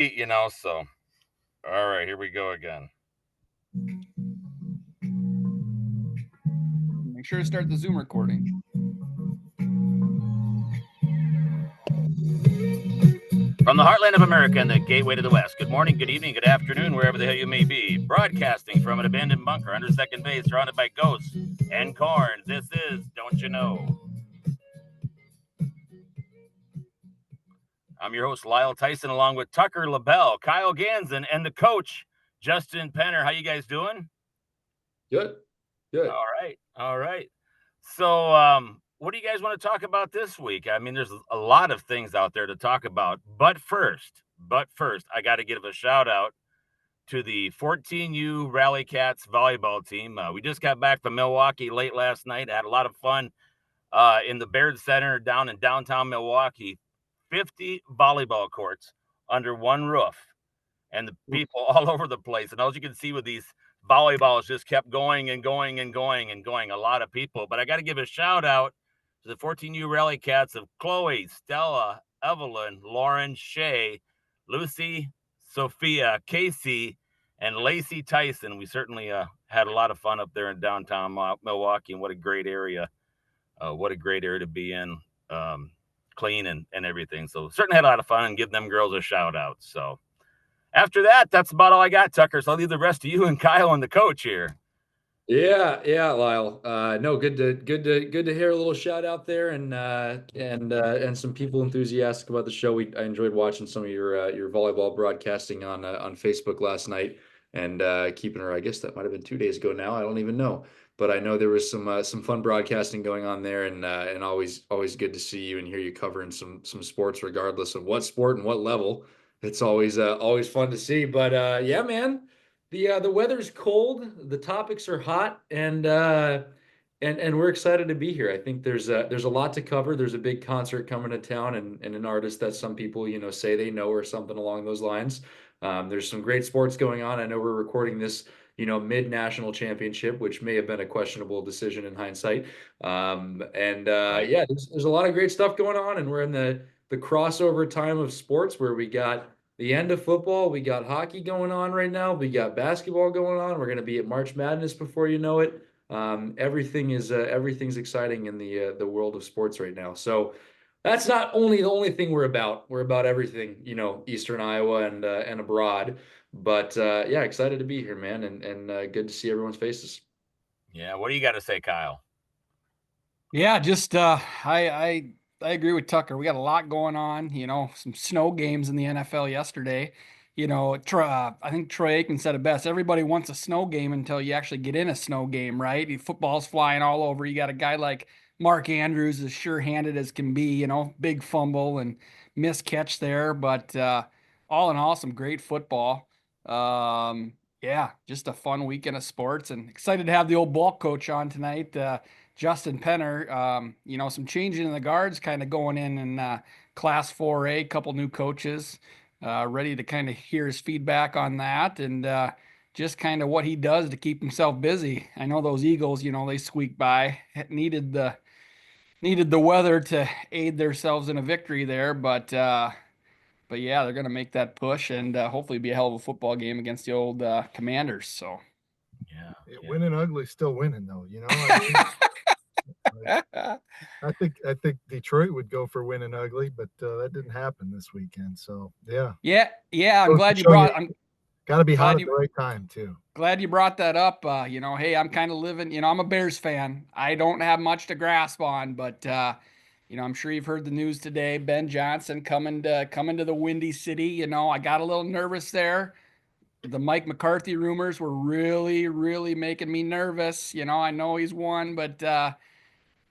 So all right, here we go again. Make sure to start the Zoom recording. From the heartland of America and the gateway to the West, good morning, good evening, good afternoon, wherever the hell you may be. Broadcasting from an abandoned bunker under second base, surrounded by ghosts and corn. This is Don't You Know? I'm your host, Lyle Tyson, along with Tucker LaBelle, Kyle Ganzen, and the coach, Justin Penner. How you guys doing? Good. All right. So, what do you guys want to talk about this week? I mean, there's a lot of things out there to talk about. But first, I got to give a shout out to the 14U Rally Cats volleyball team. We just got back from Milwaukee late last night. Had a lot of fun in the Baird Center down in downtown Milwaukee. 50 volleyball courts under one roof, and the people all over the place. And as you can see with these volleyballs, just kept going and going and going and going. A lot of people. But I got to give a shout out to the 14U Rally Cats of Chloe, Stella, Evelyn, Lauren, Shay, Lucy, Sophia, Casey, and Lacey Tyson. We certainly had a lot of fun up there in downtown Milwaukee, and what a great area. What a great area to be in. Clean and everything. So certainly had a lot of fun, and give them girls a shout out. So after that, that's about all I got, Tucker. So I'll leave the rest to you and Kyle and the coach here. Yeah, Lyle. No, good to hear a little shout out there, and some people enthusiastic about the show. I enjoyed watching some of your volleyball broadcasting on Facebook last night, and keeping her. I guess that might have been 2 days ago now. I don't even know, but I know there was some fun broadcasting going on there, and always good to see you and hear you covering some sports, regardless of what sport and what level. It's always fun to see. But yeah, man. The weather's cold, the topics are hot, and we're excited to be here. I think there's a lot to cover. There's a big concert coming to town, and an artist that some people say they know, or something along those lines. There's some great sports going on. I know we're recording this mid-national championship, which may have been a questionable decision in hindsight. Yeah, there's a lot of great stuff going on, and we're in the crossover time of sports, where we got the end of football, we got hockey going on right now, we got basketball going on. We're going to be at March Madness before you know it. Everything's exciting in the world of sports right now. So that's not only the only thing we're about. We're about everything, Eastern Iowa and abroad. But yeah, excited to be here, man, and good to see everyone's faces. Yeah, what do you got to say, Kyle? Yeah, just I agree with Tucker. We got a lot going on. Some snow games in the NFL yesterday. I think Troy Aikman said it best. Everybody wants a snow game until you actually get in a snow game, right? Football's flying all over. You got a guy like Mark Andrews, as sure-handed as can be. Big fumble and missed catch there, but all in all, some great football. Yeah, just a fun weekend of sports, and excited to have the old ball coach on tonight. Justin Penner, some changing in the guards kind of going in Class 4A, couple new coaches, ready to kind of hear his feedback on that, and just kind of what he does to keep himself busy. I know those Eagles, they squeak by, needed the weather to aid themselves in a victory there, but yeah, they're going to make that push, and hopefully be a hell of a football game against the old Commanders. So yeah. Winning ugly, still winning though. I think Detroit would go for winning ugly, but that didn't happen this weekend. So yeah. I'm glad you brought. Got to be hot at the right time too. Glad you brought that up. Hey, I'm kind of living. I'm a Bears fan. I don't have much to grasp on, but I'm sure you've heard the news today. Ben Johnson coming to the Windy City. I got a little nervous there. The Mike McCarthy rumors were really, really making me nervous. I know he's won, but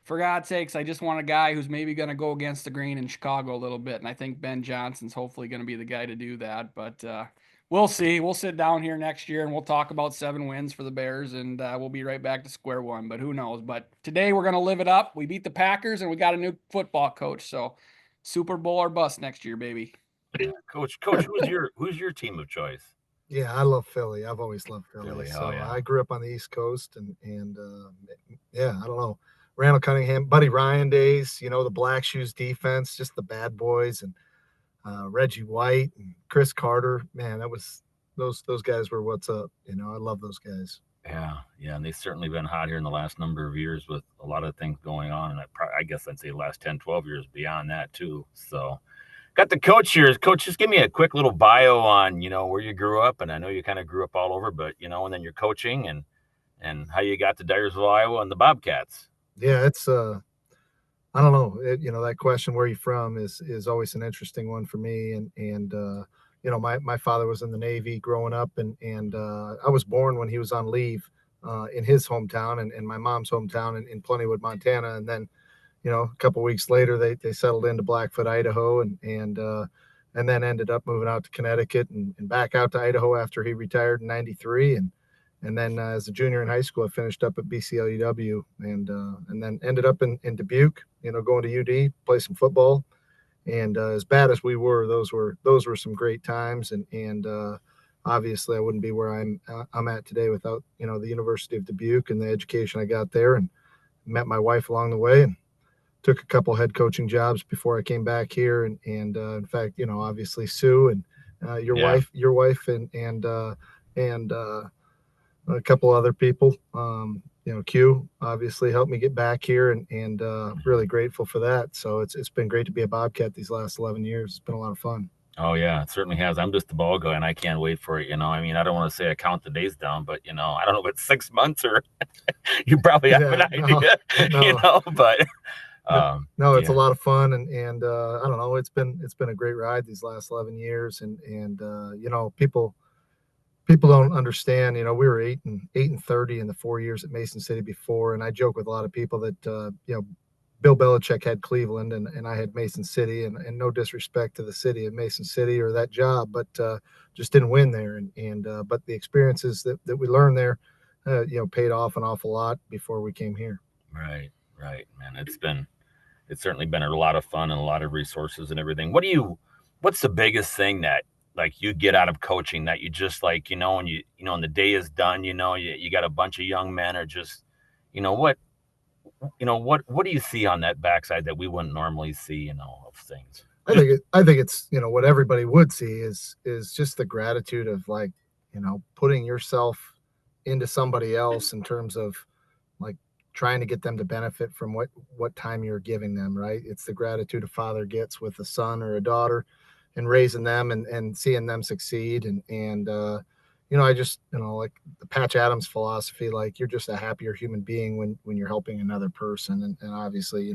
for God's sakes, I just want a guy who's maybe going to go against the grain in Chicago a little bit. And I think Ben Johnson's hopefully going to be the guy to do that. But we'll see. We'll sit down here next year and we'll talk about 7 wins for the Bears, and we'll be right back to square one. But who knows? But today we're going to live it up. We beat the Packers and we got a new football coach. So Super Bowl or bust next year, baby. Coach, who's your team of choice? Yeah, I love Philly. I've always loved Philly. So yeah. I grew up on the East Coast, and yeah, I don't know. Randall Cunningham, Buddy Ryan days, the Black Shoes defense, just the bad boys. And Reggie White and Chris Carter. Man, those guys were what's up. I love those guys. Yeah, and they've certainly been hot here in the last number of years with a lot of things going on, and I guess I'd say the last 10, 12 years beyond that too. So, got the coach here. Coach, just give me a quick little bio on where you grew up, and I know you kind of grew up all over, but and then your coaching and how you got to Dyersville, Iowa, and the Bobcats. Yeah, it's I don't know. That question, where you from, is always an interesting one for me. And my father was in the Navy growing up, and I was born when he was on leave in his hometown and my mom's hometown in Plentywood, Montana. And then, a couple of weeks later, they settled into Blackfoot, Idaho, and then ended up moving out to Connecticut and back out to Idaho after he retired in '93. And then as a junior in high school, I finished up at BCLUW and then ended up in Dubuque, going to UD, play some football. And as bad as we were, those were some great times. And obviously I wouldn't be where I'm at today without, the University of Dubuque and the education I got there, and met my wife along the way, and took a couple head coaching jobs before I came back here. And in fact, obviously Sue and your wife and a couple other people. Q obviously helped me get back here, and really grateful for that. So it's been great to be a Bobcat these last 11 years. It's been a lot of fun. Oh yeah, it certainly has. I'm just the ball guy, and I can't wait for it. I mean, I don't want to say I count the days down, but I don't know if it's 6 months or you probably have an idea, but no, it's a lot of fun, and I don't know. It's been a great ride these last 11 years, and people don't understand. We were 8-30 in the 4 years at Mason City before, and I joke with a lot of people that Bill Belichick had Cleveland and I had Mason City, and no disrespect to the city of Mason City or that job, but just didn't win there. And but the experiences that we learned there, paid off an awful lot before we came here. Right, man. It's certainly been a lot of fun and a lot of resources and everything. What's the biggest thing that you get out of coaching that you just when when the day is done, you got a bunch of young men, or just, what do you see on that backside that we wouldn't normally see, of things? I think it's, what everybody would see is just the gratitude of putting yourself into somebody else in terms of trying to get them to benefit from what time you're giving them, right? It's the gratitude a father gets with a son or a daughter, and raising them and seeing them succeed. And I just, like the Patch Adams philosophy, you're just a happier human being when you're helping another person. And obviously,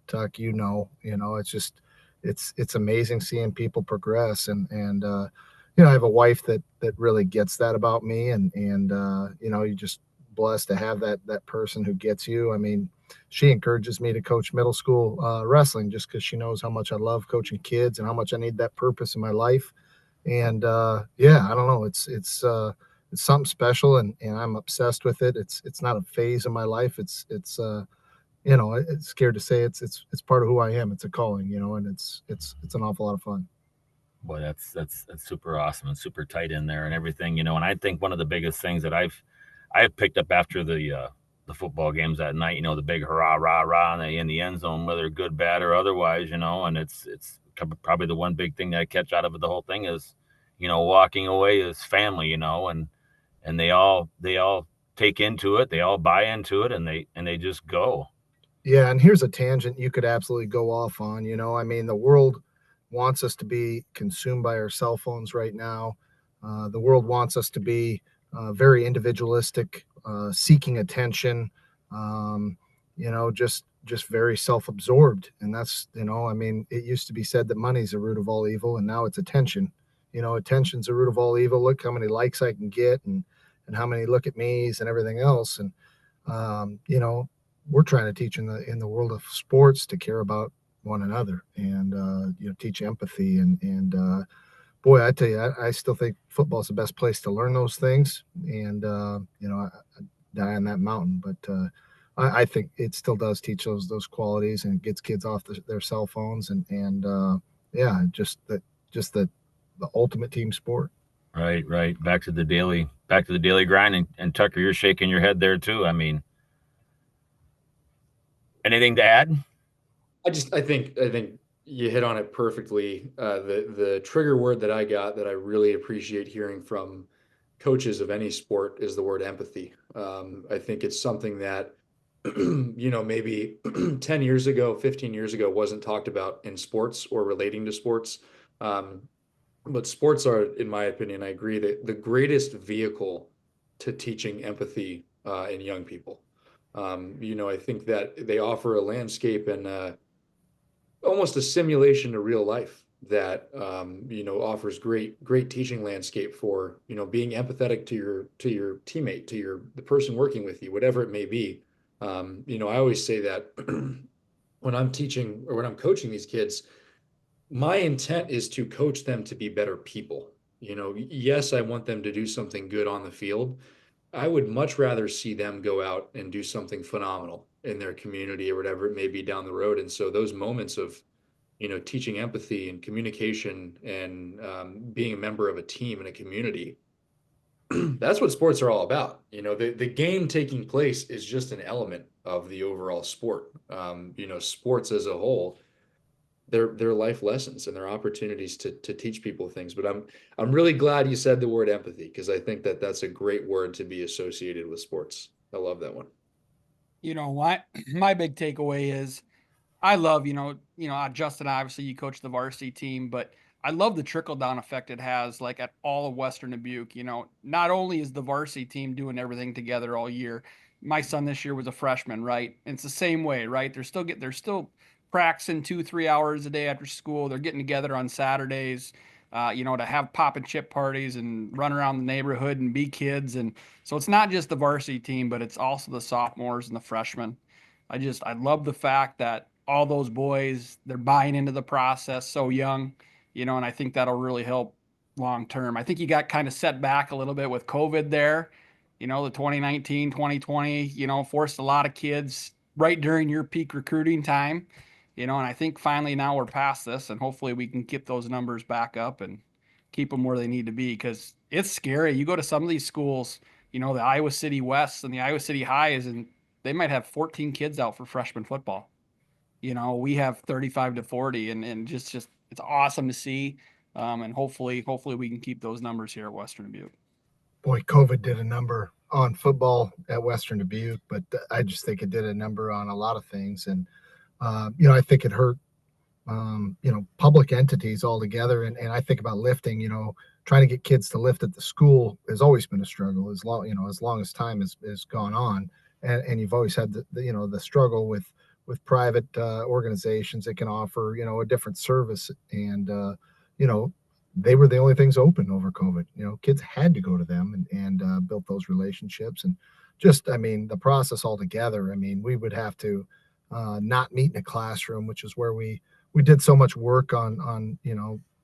Tuck, it's just, it's amazing seeing people progress. And I have a wife that really gets that about me. And you just blessed to have that person who gets you. I mean, she encourages me to coach middle school wrestling just because she knows how much I love coaching kids and how much I need that purpose in my life. And I don't know, it's something special, and I'm obsessed with it. It's not a phase of my life. It's scared to say it's part of who I am. It's a calling, and it's an awful lot of fun. Boy, that's super awesome and super tight in there and everything, and I think one of the biggest things that I've picked up after the football games that night, the big hurrah, rah, rah in the end zone, whether good, bad, or otherwise, and it's probably the one big thing that I catch out of it, the whole thing is, walking away as family, and they all take into it, they all buy into it, and they just go. Yeah, and here's a tangent you could absolutely go off on. I mean, the world wants us to be consumed by our cell phones right now. The world wants us to be very individualistic, seeking attention, just very self-absorbed. And that's, I mean, it used to be said that money's the root of all evil, and now it's attention. Attention's the root of all evil. Look how many likes I can get, and how many look at me's and everything else. And we're trying to teach in the world of sports to care about one another, and teach empathy, and boy, I tell you, I still think football is the best place to learn those things. And I die on that mountain, but I think it still does teach those qualities, and it gets kids off their cell phones, and just the ultimate team sport. Right. Back to the daily grind. And Tucker, you're shaking your head there too. I mean, anything to add? I think you hit on it perfectly. The trigger word that I got that I really appreciate hearing from coaches of any sport is the word empathy. I think it's something that, maybe 10 years ago, 15 years ago wasn't talked about in sports or relating to sports. Um, but sports are, in my opinion, I agree that the greatest vehicle to teaching empathy in young people. I think that they offer a landscape and almost a simulation to real life that offers great teaching landscape for being empathetic to your teammate, to the person working with you, whatever it may be. I always say that when I'm teaching or when I'm coaching these kids, my intent is to coach them to be better people. Yes, I want them to do something good on the field. I would much rather see them go out and do something phenomenal in their community or whatever it may be down the road. And so those moments of teaching empathy and communication and being a member of a team and a community. That's what sports are all about. The game taking place is just an element of the overall sport. Sports as a whole, they're life lessons and they're opportunities to teach people things. But I'm really glad you said the word empathy because I think that that's a great word to be associated with sports. I love that one. What my big takeaway is I love, Justin, obviously you coach the varsity team, but I love the trickle down effect it has like at all of Western Dubuque. Not only is the varsity team doing everything together all year, my son this year was a freshman, right? And it's the same way, right? They're still practicing 2-3 hours a day after school. They're getting together on Saturdays, to have pop and chip parties and run around the neighborhood and be kids. And so it's not just the varsity team, but it's also the sophomores and the freshmen. I love the fact that all those boys, they're buying into the process so young, and I think that'll really help long term. I think you got kind of set back a little bit with COVID there. The 2019, 2020, forced a lot of kids right during your peak recruiting time, and I think finally now we're past this and hopefully we can get those numbers back up and keep them where they need to be because it's scary. You go to some of these schools, the Iowa City West and the Iowa City Highs, and they might have 14 kids out for freshman football. We have 35 to 40 and just it's awesome to see. And hopefully we can keep those numbers here at Western Dubuque. Boy, COVID did a number on football at Western Dubuque, but I just think it did a number on a lot of things. And, I think it hurt, public entities altogether. And I think about lifting, trying to get kids to lift at the school has always been a struggle as long as time has gone on. And you've always had the struggle with private organizations that can offer, a different service. And, they were the only things open over COVID. Kids had to go to them and built those relationships. And just, the process altogether, we would have to not meet in a classroom, which is where we did so much work on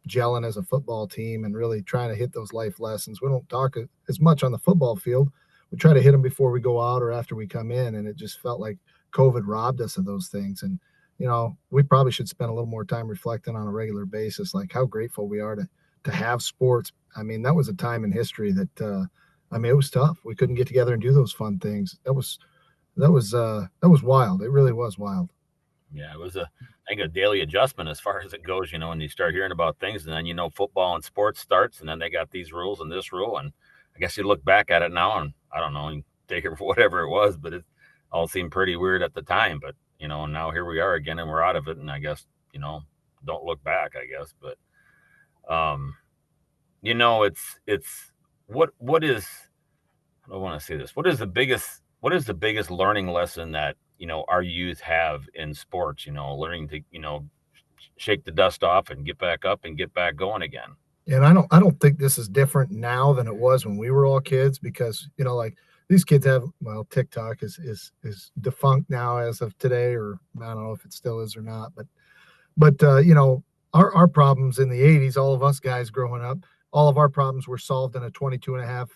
gelling as a football team and really trying to hit those life lessons. We don't talk as much on the football field. We try to hit them before we go out or after we come in. And it just felt like COVID robbed us of those things. And, we probably should spend a little more time reflecting on a regular basis, like how grateful we are to have sports. That was a time in history that, it was tough. We couldn't get together and do those fun things. That was wild. It really was wild. Yeah, it was I think a daily adjustment as far as it goes, and you start hearing about things and then, football and sports starts and then they got these rules and this rule. And I guess you look back at it now and I don't know, you take it for whatever it was, but it all seemed pretty weird at the time. But, and now here we are again and we're out of it. And I guess, don't look back, I guess. But, it's what is, I don't want to say this. What is the biggest learning lesson that, our youth have in sports, learning to, shake the dust off and get back up and get back going again. And I don't think this is different now than it was when we were all kids because, like these kids have, TikTok is defunct now as of today, or I don't know if it still is or not, but our problems in the 80s, all of us guys growing up, all of our problems were solved in a 22 and a half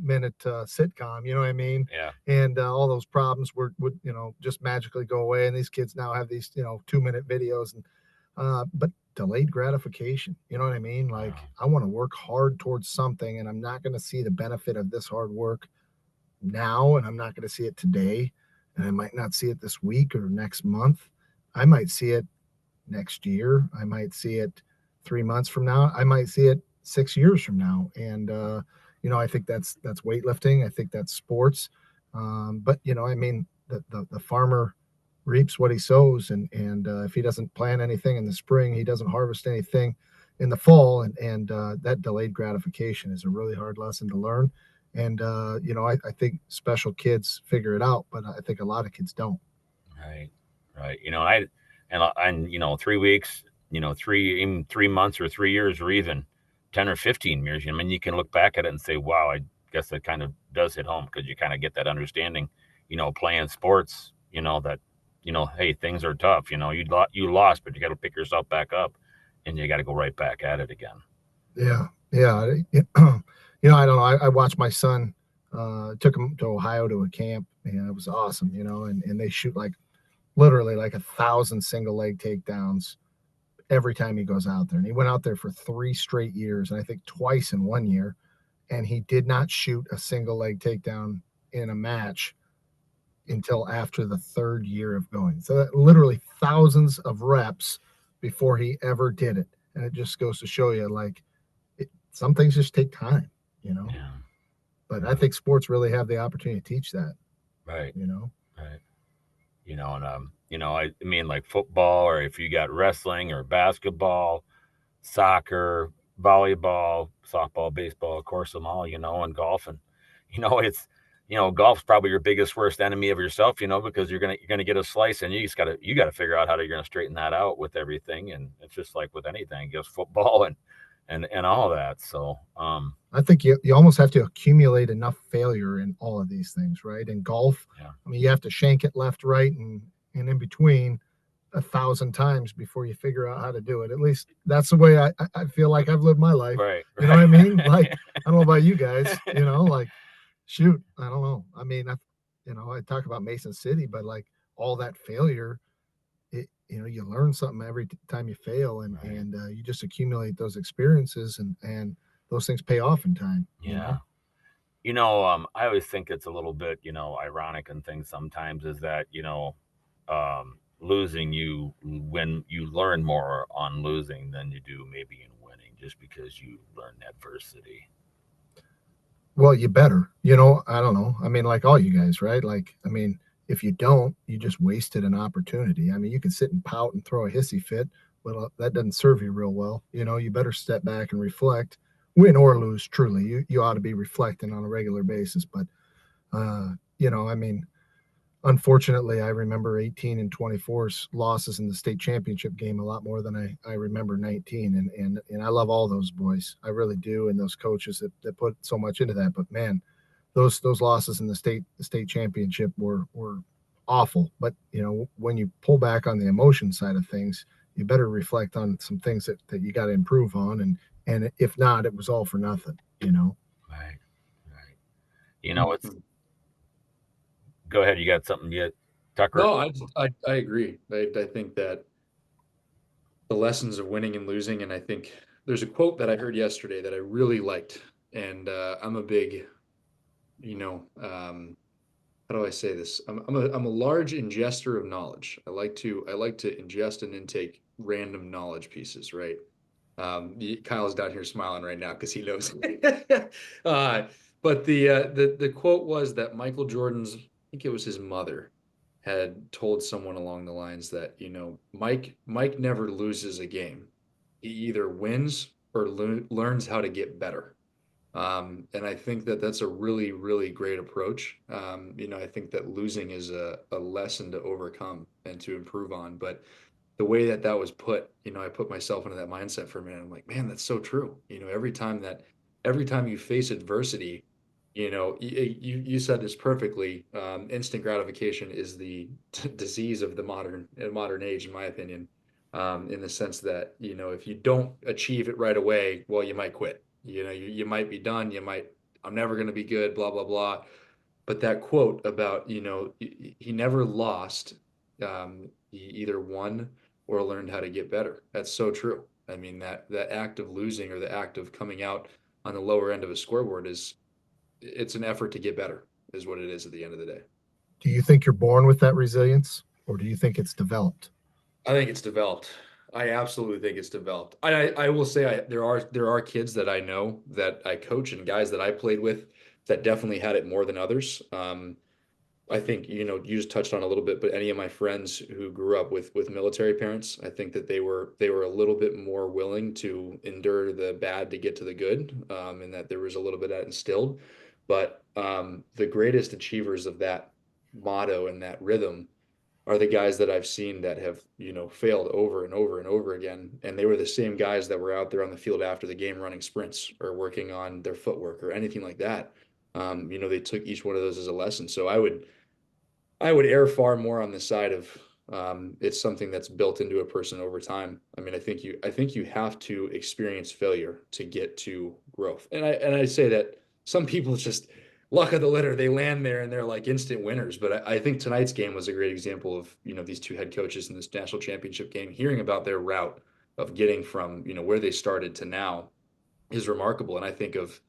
minute sitcom, you know what I mean? Yeah. And all those problems would just magically go away. And these kids now have these 2-minute videos and but delayed gratification, you know what I mean? Like I want to work hard towards something and I'm not going to see the benefit of this hard work now, and I'm not going to see it today, and I might not see it this week or next month. I might see it next year. I might see it 3 months from now. I might see it 6 years from now. And, I think that's weightlifting. I think that's sports. But, I mean, the farmer reaps what he sows. And if he doesn't plant anything in the spring, he doesn't harvest anything in the fall. And that delayed gratification is a really hard lesson to learn. And, I think special kids figure it out, but I think a lot of kids don't. Right. Right. And 3 weeks, 3 months or 3 years or even 10 or 15 years, I mean, you can look back at it and say, wow, I guess that kind of does hit home because you kind of get that understanding, playing sports, that, hey, things are tough. You lost, but you got to pick yourself back up and you got to go right back at it again. Yeah. Yeah. I don't know. I watched my son, took him to Ohio to a camp, and it was awesome, and they shoot literally 1,000 single leg takedowns every time he goes out there. And he went out there for 3 straight years, and I think twice in 1 year, and he did not shoot a single leg takedown in a match until after the 3rd year of going. So that literally thousands of reps before he ever did it. And it just goes to show you, some things just take time, Yeah. But I think sports really have the opportunity to teach that, Right. Right. I mean, like football, or if you got wrestling or basketball, soccer, volleyball, softball, baseball, of course, them all, and golf. And, it's, golf's probably your biggest worst enemy of yourself, because you're gonna get a slice, and you gotta figure out how you're gonna straighten that out with everything. And it's just like with anything, just football and all that. So I think you almost have to accumulate enough failure in all of these things, right? In golf, yeah. I mean, you have to shank it left, right, and in between 1,000 times before you figure out how to do it. At least that's the way I feel like I've lived my life. Right. You know what I mean? Like, I don't know about you guys, shoot, I don't know. I mean, I talk about Mason City, but all that failure, you learn something every time you fail, and Right. and you just accumulate those experiences, and those things pay off in time. Yeah. I always think it's a little bit, ironic and things sometimes is that, losing when you learn more on losing than you do maybe in winning, just because you learn adversity. Well, you better, I don't know. I mean, like all you guys, right? I mean, if you don't, you just wasted an opportunity. I mean, you can sit and pout and throw a hissy fit, but that doesn't serve you real well. You better step back and reflect, win or lose. Truly, you ought to be reflecting on a regular basis. But, I mean, unfortunately, I remember 18 and 24's losses in the state championship game a lot more than I remember 19. And I love all those boys. I really do. And those coaches that put so much into that. But man, those losses in the state championship were awful. But, when you pull back on the emotion side of things, you better reflect on some things that you got to improve on. And if not, it was all for nothing, Right. Right. It's, go ahead. You got something yet, Tucker? No, I agree. I think that the lessons of winning and losing, and I think there's a quote that I heard yesterday that I really liked, and I'm a big, how do I say this? I'm a large ingester of knowledge. I like to ingest and intake random knowledge pieces, right? Kyle's down here smiling right now because he knows. But the quote was that Michael Jordan's, I think it was his mother, had told someone along the lines that, Mike never loses a game. He either wins or learns how to get better. And I think that that's a really, really great approach. I think that losing is a lesson to overcome and to improve on. But the way that was put, I put myself into that mindset for a minute. I'm like, man, that's so true. Every time you face adversity, you said this perfectly. Instant gratification is the disease of the modern age, in my opinion. In the sense that, if you don't achieve it right away, well, you might quit. You might be done. I'm never going to be good, blah, blah, blah. But that quote about, he never lost. He either won or learned how to get better. That's so true. I mean, that act of losing or the act of coming out on the lower end of a scoreboard it's an effort to get better, is what it is at the end of the day. Do you think you're born with that resilience, or do you think it's developed? I think it's developed. I absolutely think it's developed. I will say there are kids that I know that I coach and guys that I played with that definitely had it more than others. I think, you just touched on a little bit, but any of my friends who grew up with military parents, I think that they were a little bit more willing to endure the bad to get to the good, and that there was a little bit of that instilled. But the greatest achievers of that motto and that rhythm are the guys that I've seen that have, failed over and over and over again. And they were the same guys that were out there on the field after the game running sprints or working on their footwork or anything like that. They took each one of those as a lesson. So I would err far more on the side of it's something that's built into a person over time. I mean, I think you have to experience failure to get to growth. And I say that some people just luck of the litter, they land there and they're like instant winners. But I think tonight's game was a great example of, these two head coaches in this national championship game, hearing about their route of getting from, where they started to now is remarkable. And I think of,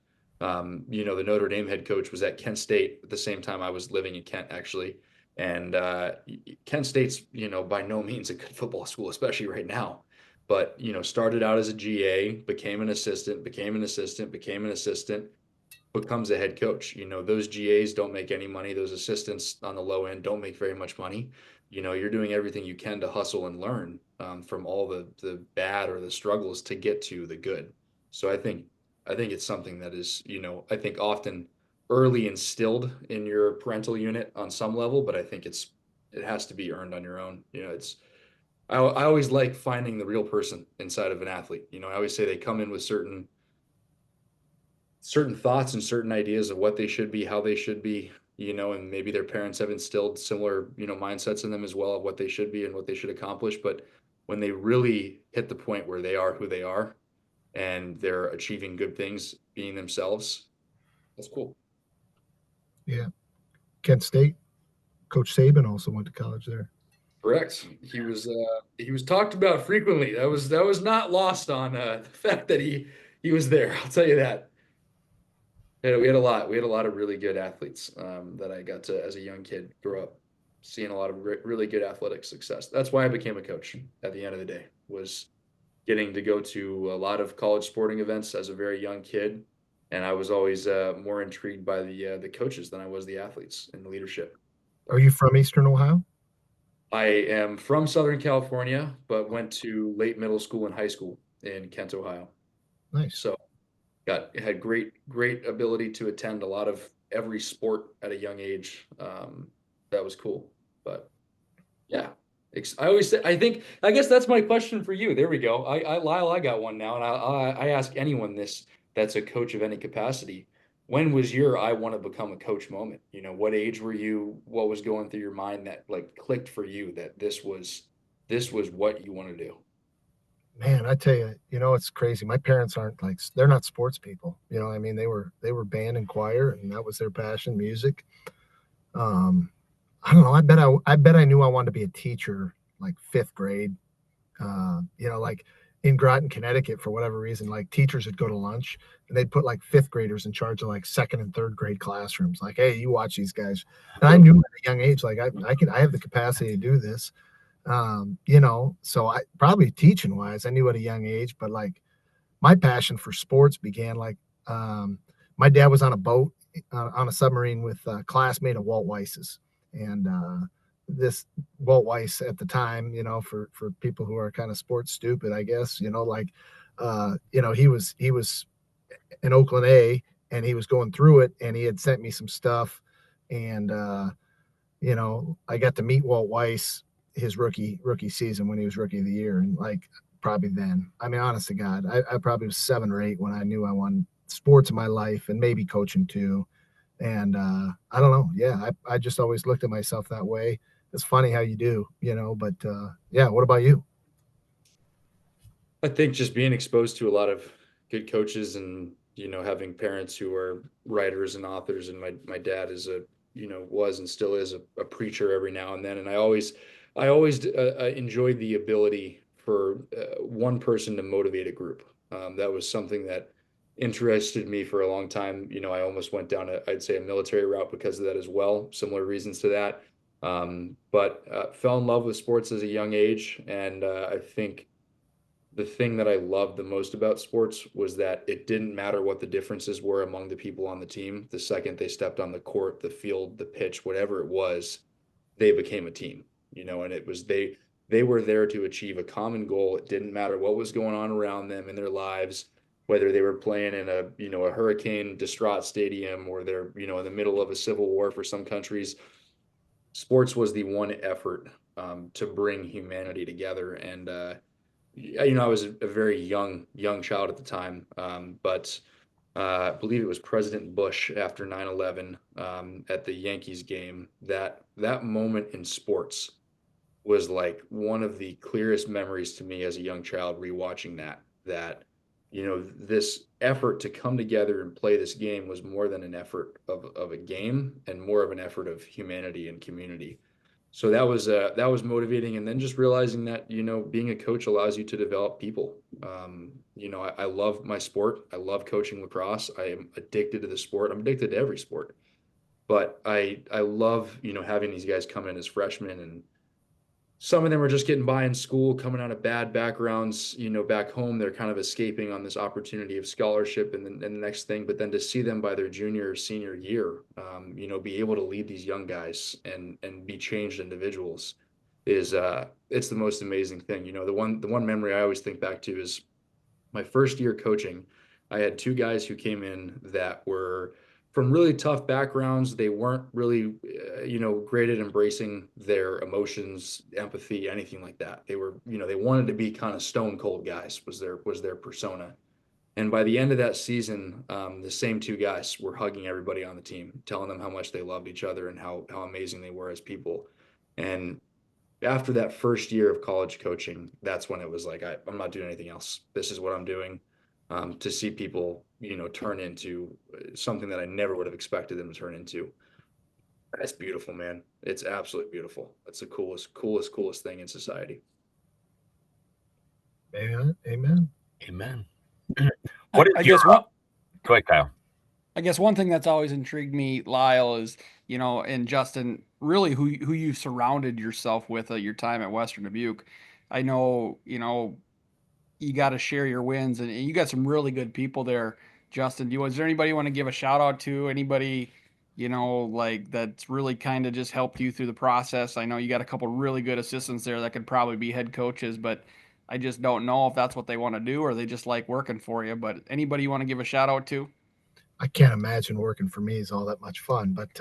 the Notre Dame head coach was at Kent State at the same time I was living in Kent, actually. And Kent State's, by no means a good football school, especially right now. But, started out as a GA, became an assistant, became an assistant, became an assistant, becomes a head coach. Those GAs don't make any money. Those assistants on the low end don't make very much money. You're doing everything you can to hustle and learn from all the bad or the struggles to get to the good. So I think it's something that is, I think often early instilled in your parental unit on some level, but I think it has to be earned on your own. I always like finding the real person inside of an athlete. I always say they come in with certain thoughts and certain ideas of what they should be, how they should be, and maybe their parents have instilled similar, mindsets in them as well of what they should be and what they should accomplish. But when they really hit the point where they are who they are and they're achieving good things, being themselves, that's cool. Yeah. Kent State. Coach Saban also went to college there. Correct. He was talked about frequently. That was not lost on the fact that he was there. I'll tell you that. Yeah, we had a lot of really good athletes that I got to, as a young kid, grow up seeing a lot of really good athletic success. That's why I became a coach at the end of the day, was getting to go to a lot of college sporting events as a very young kid. And I was always more intrigued by the coaches than I was the athletes and the leadership. Are you from Eastern Ohio? I am from Southern California, but went to late middle school and high school in Kent, Ohio. Nice. So had great ability to attend a lot of every sport at a young age. That was cool. But yeah, I always say, I guess that's my question for you. There we go. Lyle, I got one now, and I ask anyone this that's a coach of any capacity. When was your I want to become a coach moment? What age were you? What was going through your mind that like clicked for you that this was what you want to do? Man, I tell you, it's crazy. My parents aren't they're not sports people. I mean, they were band and choir, and that was their passion, music. I don't know. I bet I knew I wanted to be a teacher like fifth grade. Like in Groton, Connecticut, for whatever reason, like teachers would go to lunch and they'd put like fifth graders in charge of like second and third grade classrooms. Like, hey, you watch these guys. And I knew at a young age, like I have the capacity to do this. So I probably teaching wise, I knew at a young age, but like my passion for sports began my dad was on a boat on a submarine with a classmate of Walt Weiss's. And this Walt Weiss at the time, for people who are kind of sports stupid, I guess, he was in Oakland A and he was going through it and he had sent me some stuff. And, I got to meet Walt Weiss his rookie season when he was rookie of the year. And like, probably then, I mean, honest to God, I probably was 7 or 8 when I knew I wanted sports in my life and maybe coaching too. And I don't know. Yeah, I just always looked at myself that way. It's funny how you do, but yeah, what about you? I think just being exposed to a lot of good coaches and, having parents who are writers and authors, and my dad is was and still is a preacher every now and then. And I always enjoyed the ability for one person to motivate a group. That was something that interested me for a long time. I almost went down I'd say a military route because of that as well. Similar reasons to that. But fell in love with sports as a young age. And I think the thing that I loved the most about sports was that it didn't matter what the differences were among the people on the team. The second they stepped on the court, the field, the pitch, whatever it was, they became a team, and it was they were there to achieve a common goal. It didn't matter what was going on around them in their lives, whether they were playing in a hurricane distraught stadium or they're, in the middle of a civil war for some countries. Sports was the one effort to bring humanity together. And I was a very young child at the time, but I believe it was President Bush after 9/11 at the Yankees game. That moment in sports was like one of the clearest memories to me as a young child rewatching that this effort to come together and play this game was more than an effort of a game and more of an effort of humanity and community. So that was motivating, and then just realizing that being a coach allows you to develop people. I love my sport. I love coaching lacrosse. I am addicted to the sport. I'm addicted to every sport, but I love having these guys come in as freshmen, and some of them are just getting by in school, coming out of bad backgrounds. Back home they're kind of escaping on this opportunity of scholarship and the next thing. But then to see them by their junior or senior year, be able to lead these young guys and be changed individuals is it's the most amazing thing. The one memory I always think back to is my first year coaching. I had two guys who came in that were from really tough backgrounds. They weren't really, great at embracing their emotions, empathy, anything like that. They were, they wanted to be kind of stone cold guys was their persona. And by the end of that season, the same two guys were hugging everybody on the team, telling them how much they loved each other and how amazing they were as people. And after that first year of college coaching, that's when it was like, I'm not doing anything else. This is what I'm doing. To see people, turn into something that I never would have expected them to turn into. That's beautiful, man. It's absolutely beautiful. That's the coolest thing in society. Amen. Amen. Amen. What is your go ahead, Kyle? I guess one thing that's always intrigued me, Lyle, is, and Justin, really who you've surrounded yourself with at your time at Western Dubuque. I know, you got to share your wins, and you got some really good people there. Justin, is there anybody you want to give a shout out to? Anybody, like that's really kind of just helped you through the process? I know you got a couple really good assistants there that could probably be head coaches, but I just don't know if that's what they want to do or they just like working for you. But anybody you want to give a shout out to? I can't imagine working for me is all that much fun, but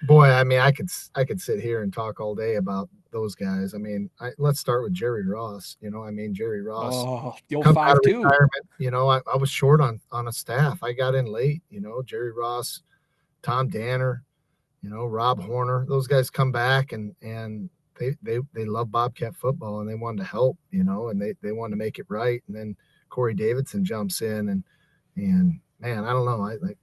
boy, I mean, I could sit here and talk all day about those guys. I mean, let's start with Jerry Ross. Jerry Ross Oh, the old comes out of 5-2. retirement. I was short on a staff. I got in late. Jerry Ross, Tom Danner, Rob Horner. Those guys come back and they love Bobcat football and they wanted to help. And they wanted to make it right. And then Corey Davidson jumps in and man, I don't know. I like.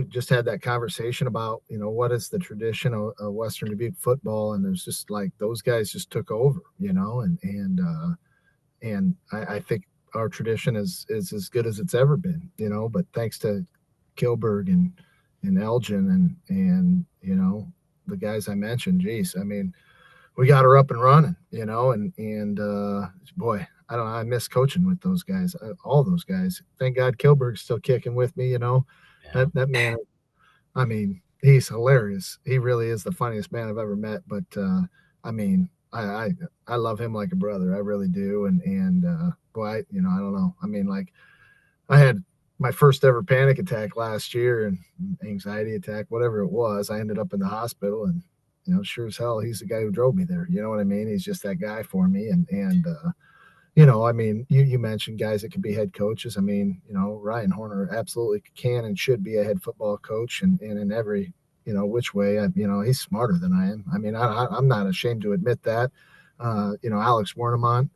Just had that conversation about, what is the tradition of Western Dubuque football. And there's just like, those guys just took over, and I think our tradition is as good as it's ever been, but thanks to Kilberg and Elgin and, the guys I mentioned, geez, I mean, we got her up and running, and boy, I miss coaching with those guys, all those guys. Thank God Kilberg's still kicking with me, That man, I mean, he's hilarious. He really is the funniest man I've ever met. But I mean, I love him like a brother. I really do. And boy, I don't know. I mean, like, I had my first ever panic attack last year and anxiety attack, whatever it was. I ended up in the hospital, and sure as hell, he's the guy who drove me there. You know what I mean? He's just that guy for me. And I mean, you mentioned guys that could be head coaches. I mean, Ryan Horner absolutely can and should be a head football coach, and in every, which way. He's smarter than I am. I mean, I'm not ashamed to admit that. Alex Wernemont,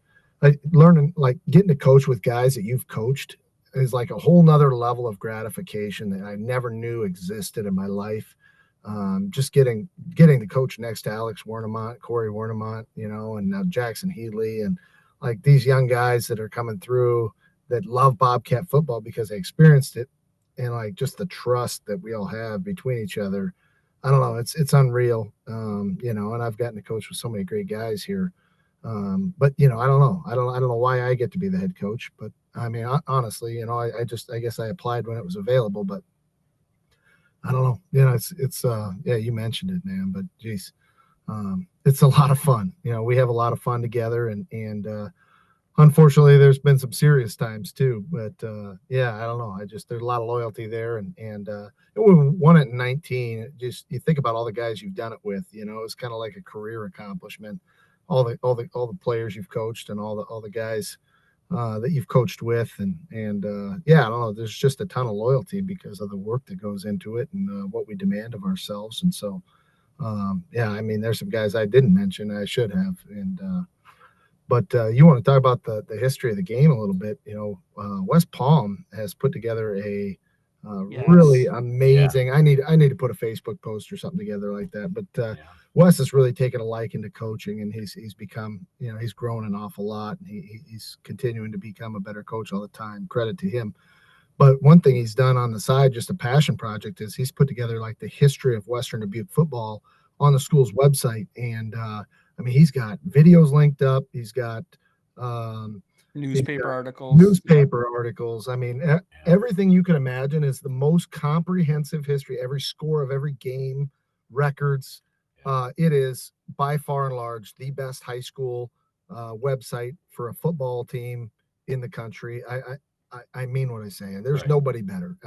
learning, like, getting to coach with guys that you've coached is like a whole nother level of gratification that I never knew existed in my life. Just getting to coach next to Alex Wernemont, Corey Wernemont, and now Jackson Healy, and like these young guys that are coming through that love Bobcat football because they experienced it, and like just the trust that we all have between each other. I don't know. It's unreal. And I've gotten to coach with so many great guys here. But you know, I don't know. I don't know why I get to be the head coach, but I mean, honestly, you know, I guess I applied when it was available, but I don't know. You know, yeah, you mentioned it, man, but geez, it's a lot of fun. You know, we have a lot of fun together, and unfortunately, there's been some serious times too. But yeah, I don't know. There's a lot of loyalty there, and we won it in 19. Just you think about all the guys you've done it with. You know, it's kind of like a career accomplishment. All the players you've coached and all the guys that you've coached with, and yeah, I don't know. There's just a ton of loyalty because of the work that goes into it and what we demand of ourselves. And so, yeah, I mean, there's some guys I didn't mention I should have, and but you want to talk about the history of the game a little bit. You know, West Palm has put together a really Yes. amazing. I need to put a Facebook post or something together like that. But Wes has really taken a liking to coaching, and he's become, you know, he's grown an awful lot. And he's continuing to become a better coach all the time. Credit to him. But one thing he's done on the side, just a passion project, is he's put together like the history of Western Dubuque football on the school's website. And I mean, he's got videos linked up. He's got Newspaper articles. I mean, everything you can imagine is the most comprehensive history, every score of every game, records. It is by far and large the best high school website for a football team in the country. I mean what I say. There's nobody better.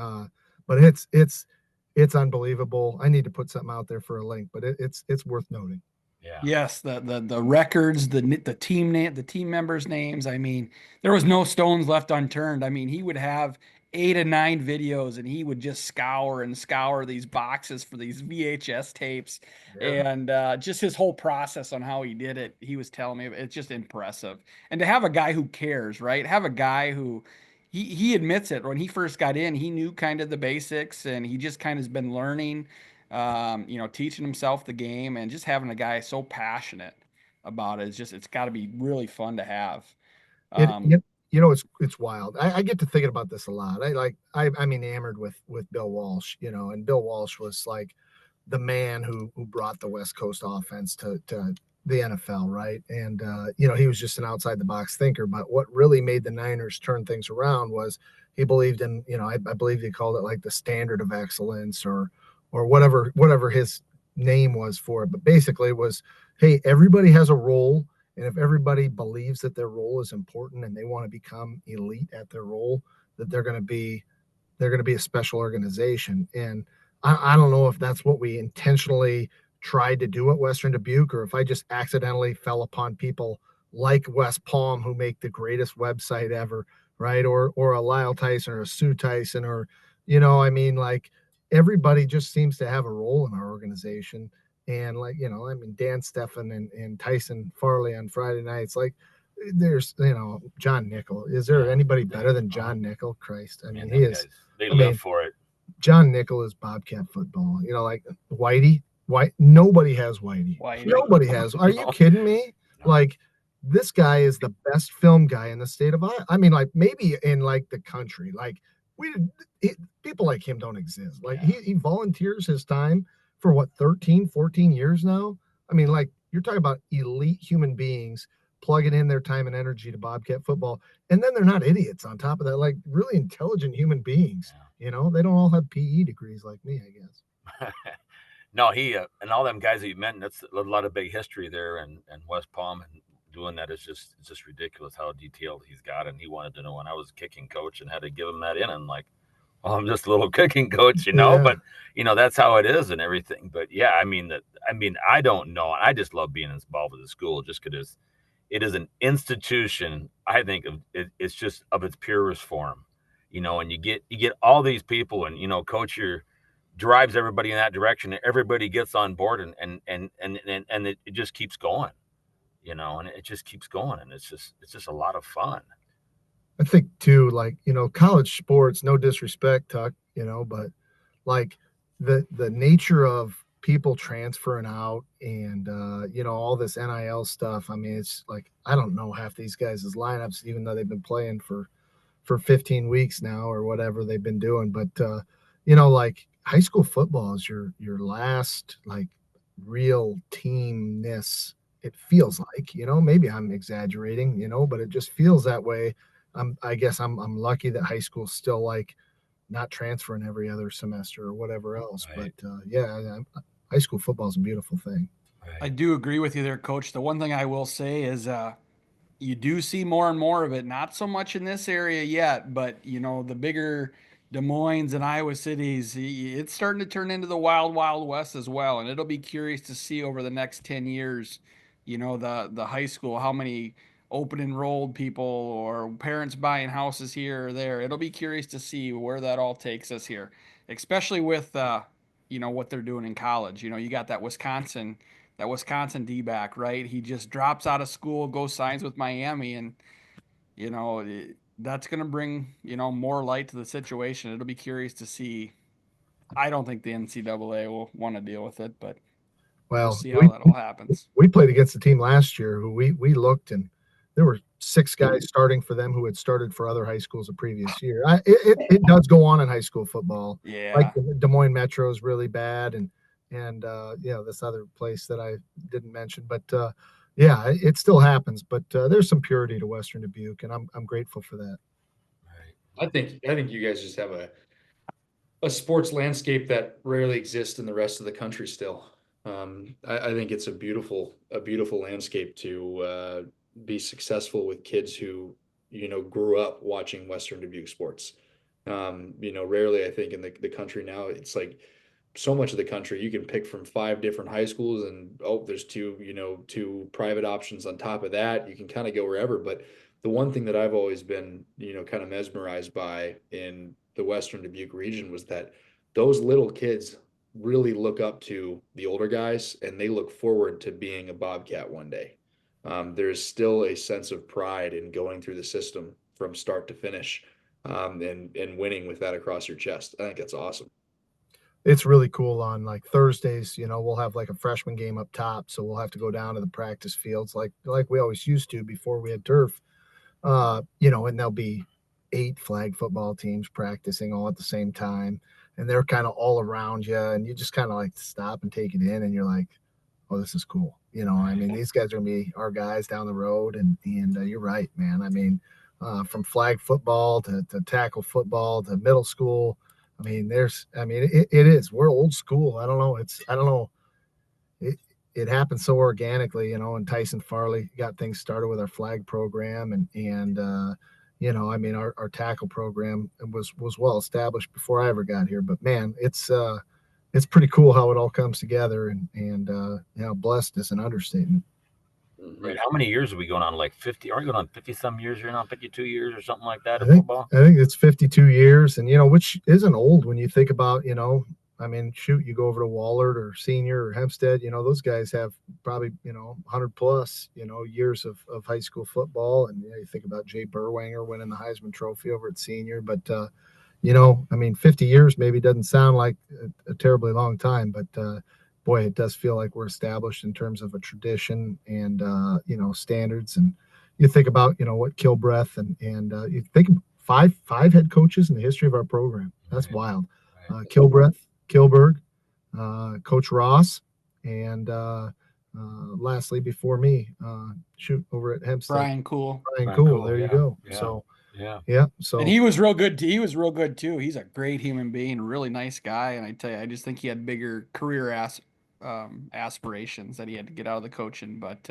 But it's unbelievable. I need to put something out there for a link, but it's worth noting. Yeah. Yes, the records, the team name, the team members' names. I mean, there was no stones left unturned. I mean, he would have 8 or 9 videos, and he would just scour and scour these boxes for these VHS tapes, and just his whole process on how he did it. He was telling me it's just impressive, and to have a guy who cares, right? Have a guy who he admits it when he first got in, he knew kind of the basics, and he just kind of has been learning you know, teaching himself the game and just having a guy so passionate about it. It's got to be really fun to have. You know, it's wild. I get to thinking about this a lot. I'm enamored with Bill Walsh, you know, and Bill Walsh was like the man who brought the West Coast offense to the NFL, right? And you know, he was just an outside the box thinker. But what really made the Niners turn things around was he believed in, you know, I believe he called it like the standard of excellence or whatever his name was for it. But basically it was, hey, everybody has a role. And if everybody believes that their role is important and they want to become elite at their role, that they're going to be a special organization. And I don't know if that's what we intentionally tried to do at Western Dubuque, or if I just accidentally fell upon people like West Palm who make the greatest website ever, right? Or a Lyle Tyson or a Sue Tyson, or, you know, I mean, like everybody just seems to have a role in our organization. And like, you know, I mean, Dan Steffen and Tyson Farley on Friday nights, like there's, you know, John Nickel. Is there anybody better than John Nickel? Christ. I mean, he is. They live for it. John Nickel is Bobcat football. You know, like Whitey. Nobody has Whitey. Nobody has. Are you kidding me? No. Like, this guy is the best film guy in the state of Iowa. I mean, like maybe in like the country. Like people like him don't exist. Like he volunteers his time for what, 13, 14 years now? I mean, like you're talking about elite human beings plugging in their time and energy to Bobcat football. And then they're not idiots on top of that, like really intelligent human beings. You know, they don't all have PE degrees like me, I guess. No, he and all them guys that you mentioned, that's a lot of big history there, and West Palm and doing that is it's just ridiculous how detailed he's got. And he wanted to know when I was kicking coach and had to give him that in, and like, well, I'm just a little kicking coach, you know, but you know, that's how it is and everything. But yeah, I mean, I don't know. I just love being involved with the school just because it is an institution. I think it's just of its purest form, you know, and you get all these people, and, you know, coach drives everybody in that direction, and everybody gets on board, and it just keeps going, you know, and it just keeps going. And it's just a lot of fun. I think too, like, you know, college sports, no disrespect, Tuck, you know, but like the nature of people transferring out and, you know, all this NIL stuff. I mean, it's like, I don't know half these guys' lineups, even though they've been playing for 15 weeks now or whatever they've been doing. But, you know, like high school football is your last like real teamness it feels like, maybe I'm exaggerating, but it just feels that way. I guess I'm lucky that high school's still like not transferring every other semester or whatever else. Right. But high school football is a beautiful thing. I do agree with you there, Coach. The one thing I will say is you do see more and more of it. Not so much in this area yet, but the bigger Des Moines and Iowa cities, it's starting to turn into the wild, wild west as well. And it'll be curious to see over the next 10 years, the high school, how many open enrolled people or parents buying houses here or there. It'll be curious to see where that all takes us here, especially with what they're doing in college. You got that Wisconsin D-back, right? He just drops out of school, goes signs with Miami, and that's going to bring more light to the situation. It'll be curious to see. I don't think the NCAA will want to deal with it, but we'll see how that all happens. We played against a team last year who we looked, and there were 6 guys starting for them who had started for other high schools the previous year. It does go on in high school football. Yeah, like the Des Moines Metro is really bad, and this other place that I didn't mention, but it still happens. But there's some purity to Western Dubuque, and I'm grateful for that. I think you guys just have a sports landscape that rarely exists in the rest of the country still. I think it's a beautiful landscape to be successful with kids who grew up watching Western Dubuque sports. Rarely I think in the country now, it's like so much of the country you can pick from 5 different high schools, and there's two private options on top of that. You can kind of go wherever. But the one thing that I've always been kind of mesmerized by in the Western Dubuque region was that those little kids really look up to the older guys, and they look forward to being a Bobcat one day. There's still a sense of pride in going through the system from start to finish, and winning with that across your chest. I think that's awesome. It's really cool. On like Thursdays, we'll have like a freshman game up top, so we'll have to go down to the practice fields like we always used to before we had turf. And there'll be 8 flag football teams practicing all at the same time, and they're kind of all around you, and you just kind of like stop and take it in, and you're like, oh, this is cool. I mean, these guys are gonna be our guys down the road, and you're right, man. I mean, from flag football to tackle football to middle school. I mean, it is. We're old school. I don't know. It happened so organically, and Tyson Farley got things started with our flag program, and I mean, our tackle program was well established before I ever got here. But man, it's pretty cool how it all comes together, and blessed is an understatement. Right. How many years are we going on? Like 50? Are we going on 50 some years here now? 52 years or something like that in football? I think it's 52 years, and which isn't old when you think about, I mean, shoot, you go over to Wallard or Senior or Hempstead, those guys have probably, 100 plus, years of high school football. And you think about Jay Burwanger winning the Heisman Trophy over at Senior. But, I mean, 50 years maybe doesn't sound like a terribly long time, but boy, it does feel like we're established in terms of a tradition and, standards. And you think about, what Kilbreath and you think five head coaches in the history of our program. That's wild. Kilbreath, Kilberg, Coach Ross, and lastly, before me, over at Hempstead, Brian Cool. There you go. Yeah. So yeah. So And he was real good. He was real good too. He's a great human being, really nice guy. And I tell you, I just think he had bigger career aspirations that he had to get out of the coaching. But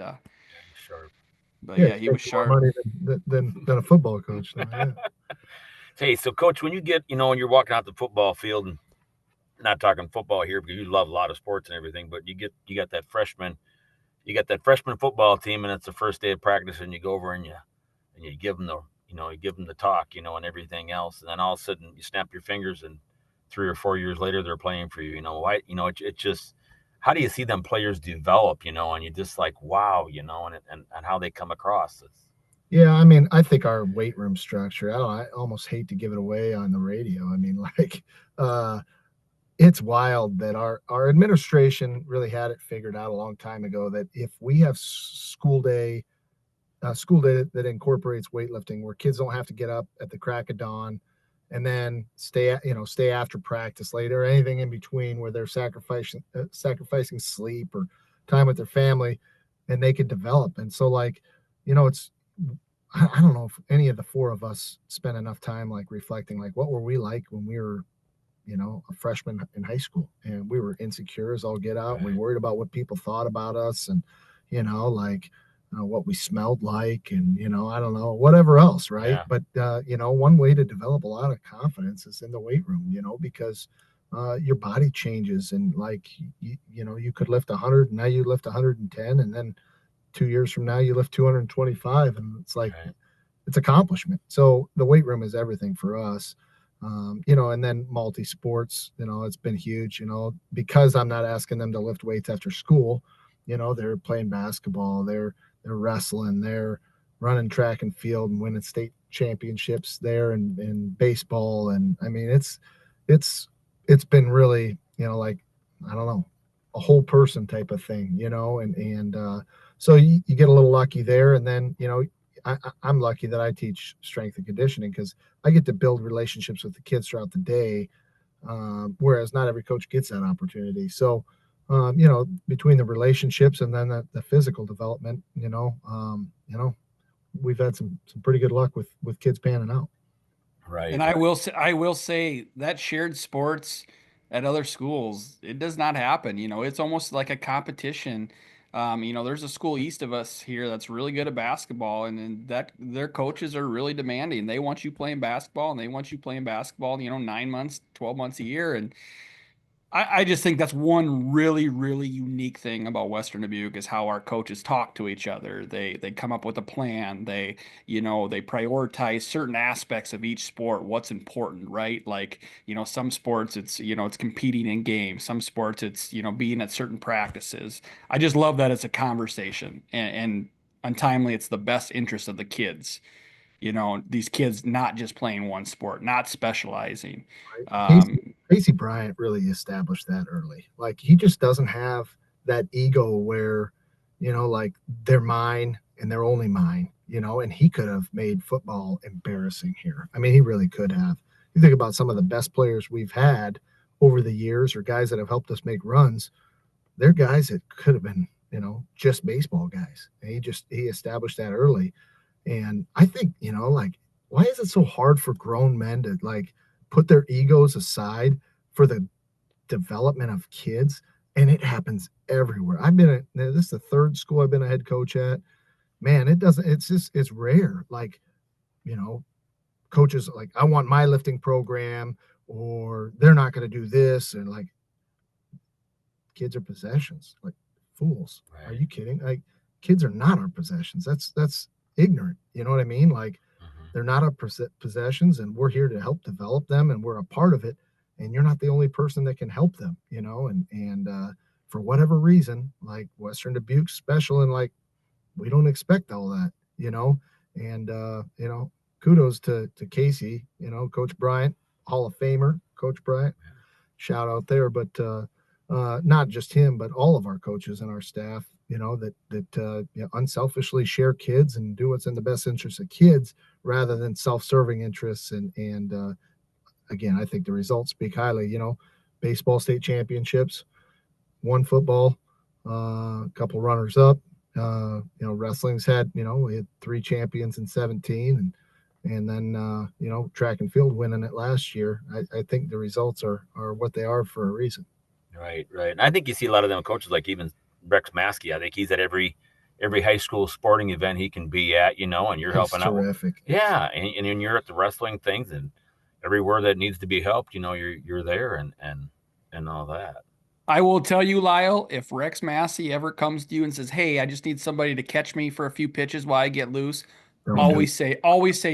Sure. But yeah, he was sharp. More money than a football coach. Though, yeah. Hey, so Coach, when you get, when you're walking out the football field, and not talking football here because you love a lot of sports and everything, but you got that freshman football team, and it's the first day of practice, and you go over and you give them the talk, and everything else, and then all of a sudden you snap your fingers, and 3 or 4 years later they're playing for you. Why? It just, how do you see them players develop? And you just like, wow, and how they come across. Yeah, I mean, I think our weight room structure, I almost hate to give it away on the radio. I mean, like, it's wild that our administration really had it figured out a long time ago that if we have school day that incorporates weightlifting, where kids don't have to get up at the crack of dawn and then stay after practice later, or anything in between where they're sacrificing sleep or time with their family, and they could develop. And so like, it's, I don't know if any of the four of us spent enough time like reflecting, like what were we like when we were, a freshman in high school, and we were insecure as all get out. Right. We worried about what people thought about us, and like what we smelled like, and I don't know, whatever else, right? Yeah. But one way to develop a lot of confidence is in the weight room, because your body changes, and like you could lift 100, and now you lift 110, and then 2 years from now you lift 225, and it's like Right. it's accomplishment. So the weight room is everything for us. And then multi sports, it's been huge, because I'm not asking them to lift weights after school. They're playing basketball, they're wrestling, they're running track and field and winning state championships there, and baseball. And I mean, it's been really, like, I don't know, a whole person type of thing, and so you get a little lucky there. And then, I'm lucky that I teach strength and conditioning, because I get to build relationships with the kids throughout the day, whereas not every coach gets that opportunity. So, between the relationships and then the physical development, we've had some pretty good luck with kids panning out. Right. And I will say that shared sports at other schools, it does not happen. It's almost like a competition. There's a school east of us here that's really good at basketball, and then that their coaches are really demanding. They want you playing basketball, and they want you playing basketball, 9 months, 12 months a year. And I just think that's one really, really unique thing about Western Dubuque is how our coaches talk to each other. They come up with a plan. They prioritize certain aspects of each sport, what's important, right? Like, some sports it's competing in games. Some sports it's, being at certain practices. I just love that it's a conversation and untimely, it's the best interest of the kids. These kids not just playing one sport, not specializing. Right? Casey, Um, Casey Bryant really established that early. Like, he just doesn't have that ego where, like, they're mine and they're only mine, and he could have made football embarrassing here. I mean, he really could have. You think about some of the best players we've had over the years, or guys that have helped us make runs, they're guys that could have been, just baseball guys. And he established that early. And I think, like, why is it so hard for grown men to like put their egos aside for the development of kids? And it happens everywhere. This is the third school I've been a head coach at. Man, it's rare. Like, coaches like, I want my lifting program, or they're not going to do this. And like, kids are possessions. Like, fools. Right. Are you kidding? Like, kids are not our possessions. That's ignorant. You know what I mean? Like, they're not our possessions, and we're here to help develop them, and we're a part of it. And you're not the only person that can help them, and for whatever reason, like, Western Dubuque's special, and like, we don't expect all that, and kudos to Casey, Coach Bryant, Hall of Famer, Coach Bryant, shout out there. But not just him, but all of our coaches and our staff, that unselfishly share kids and do what's in the best interest of kids rather than self-serving interests. And again, I think the results speak highly. Baseball state championships, one football, a couple runners up. Wrestling's had, we had 3 champions in 17, and then track and field winning it last year. I think the results are what they are for a reason. Right. And I think you see a lot of them coaches, like even Rex Maskey. I think he's at every high school sporting event he can be at, and you're helping out. Terrific. Yeah, and you're at the wrestling things, and everywhere that needs to be helped, you're there, and all that. I will tell you, Lyle, if Rex Massey ever comes to you and says, "Hey, I just need somebody to catch me for a few pitches while I get loose," always say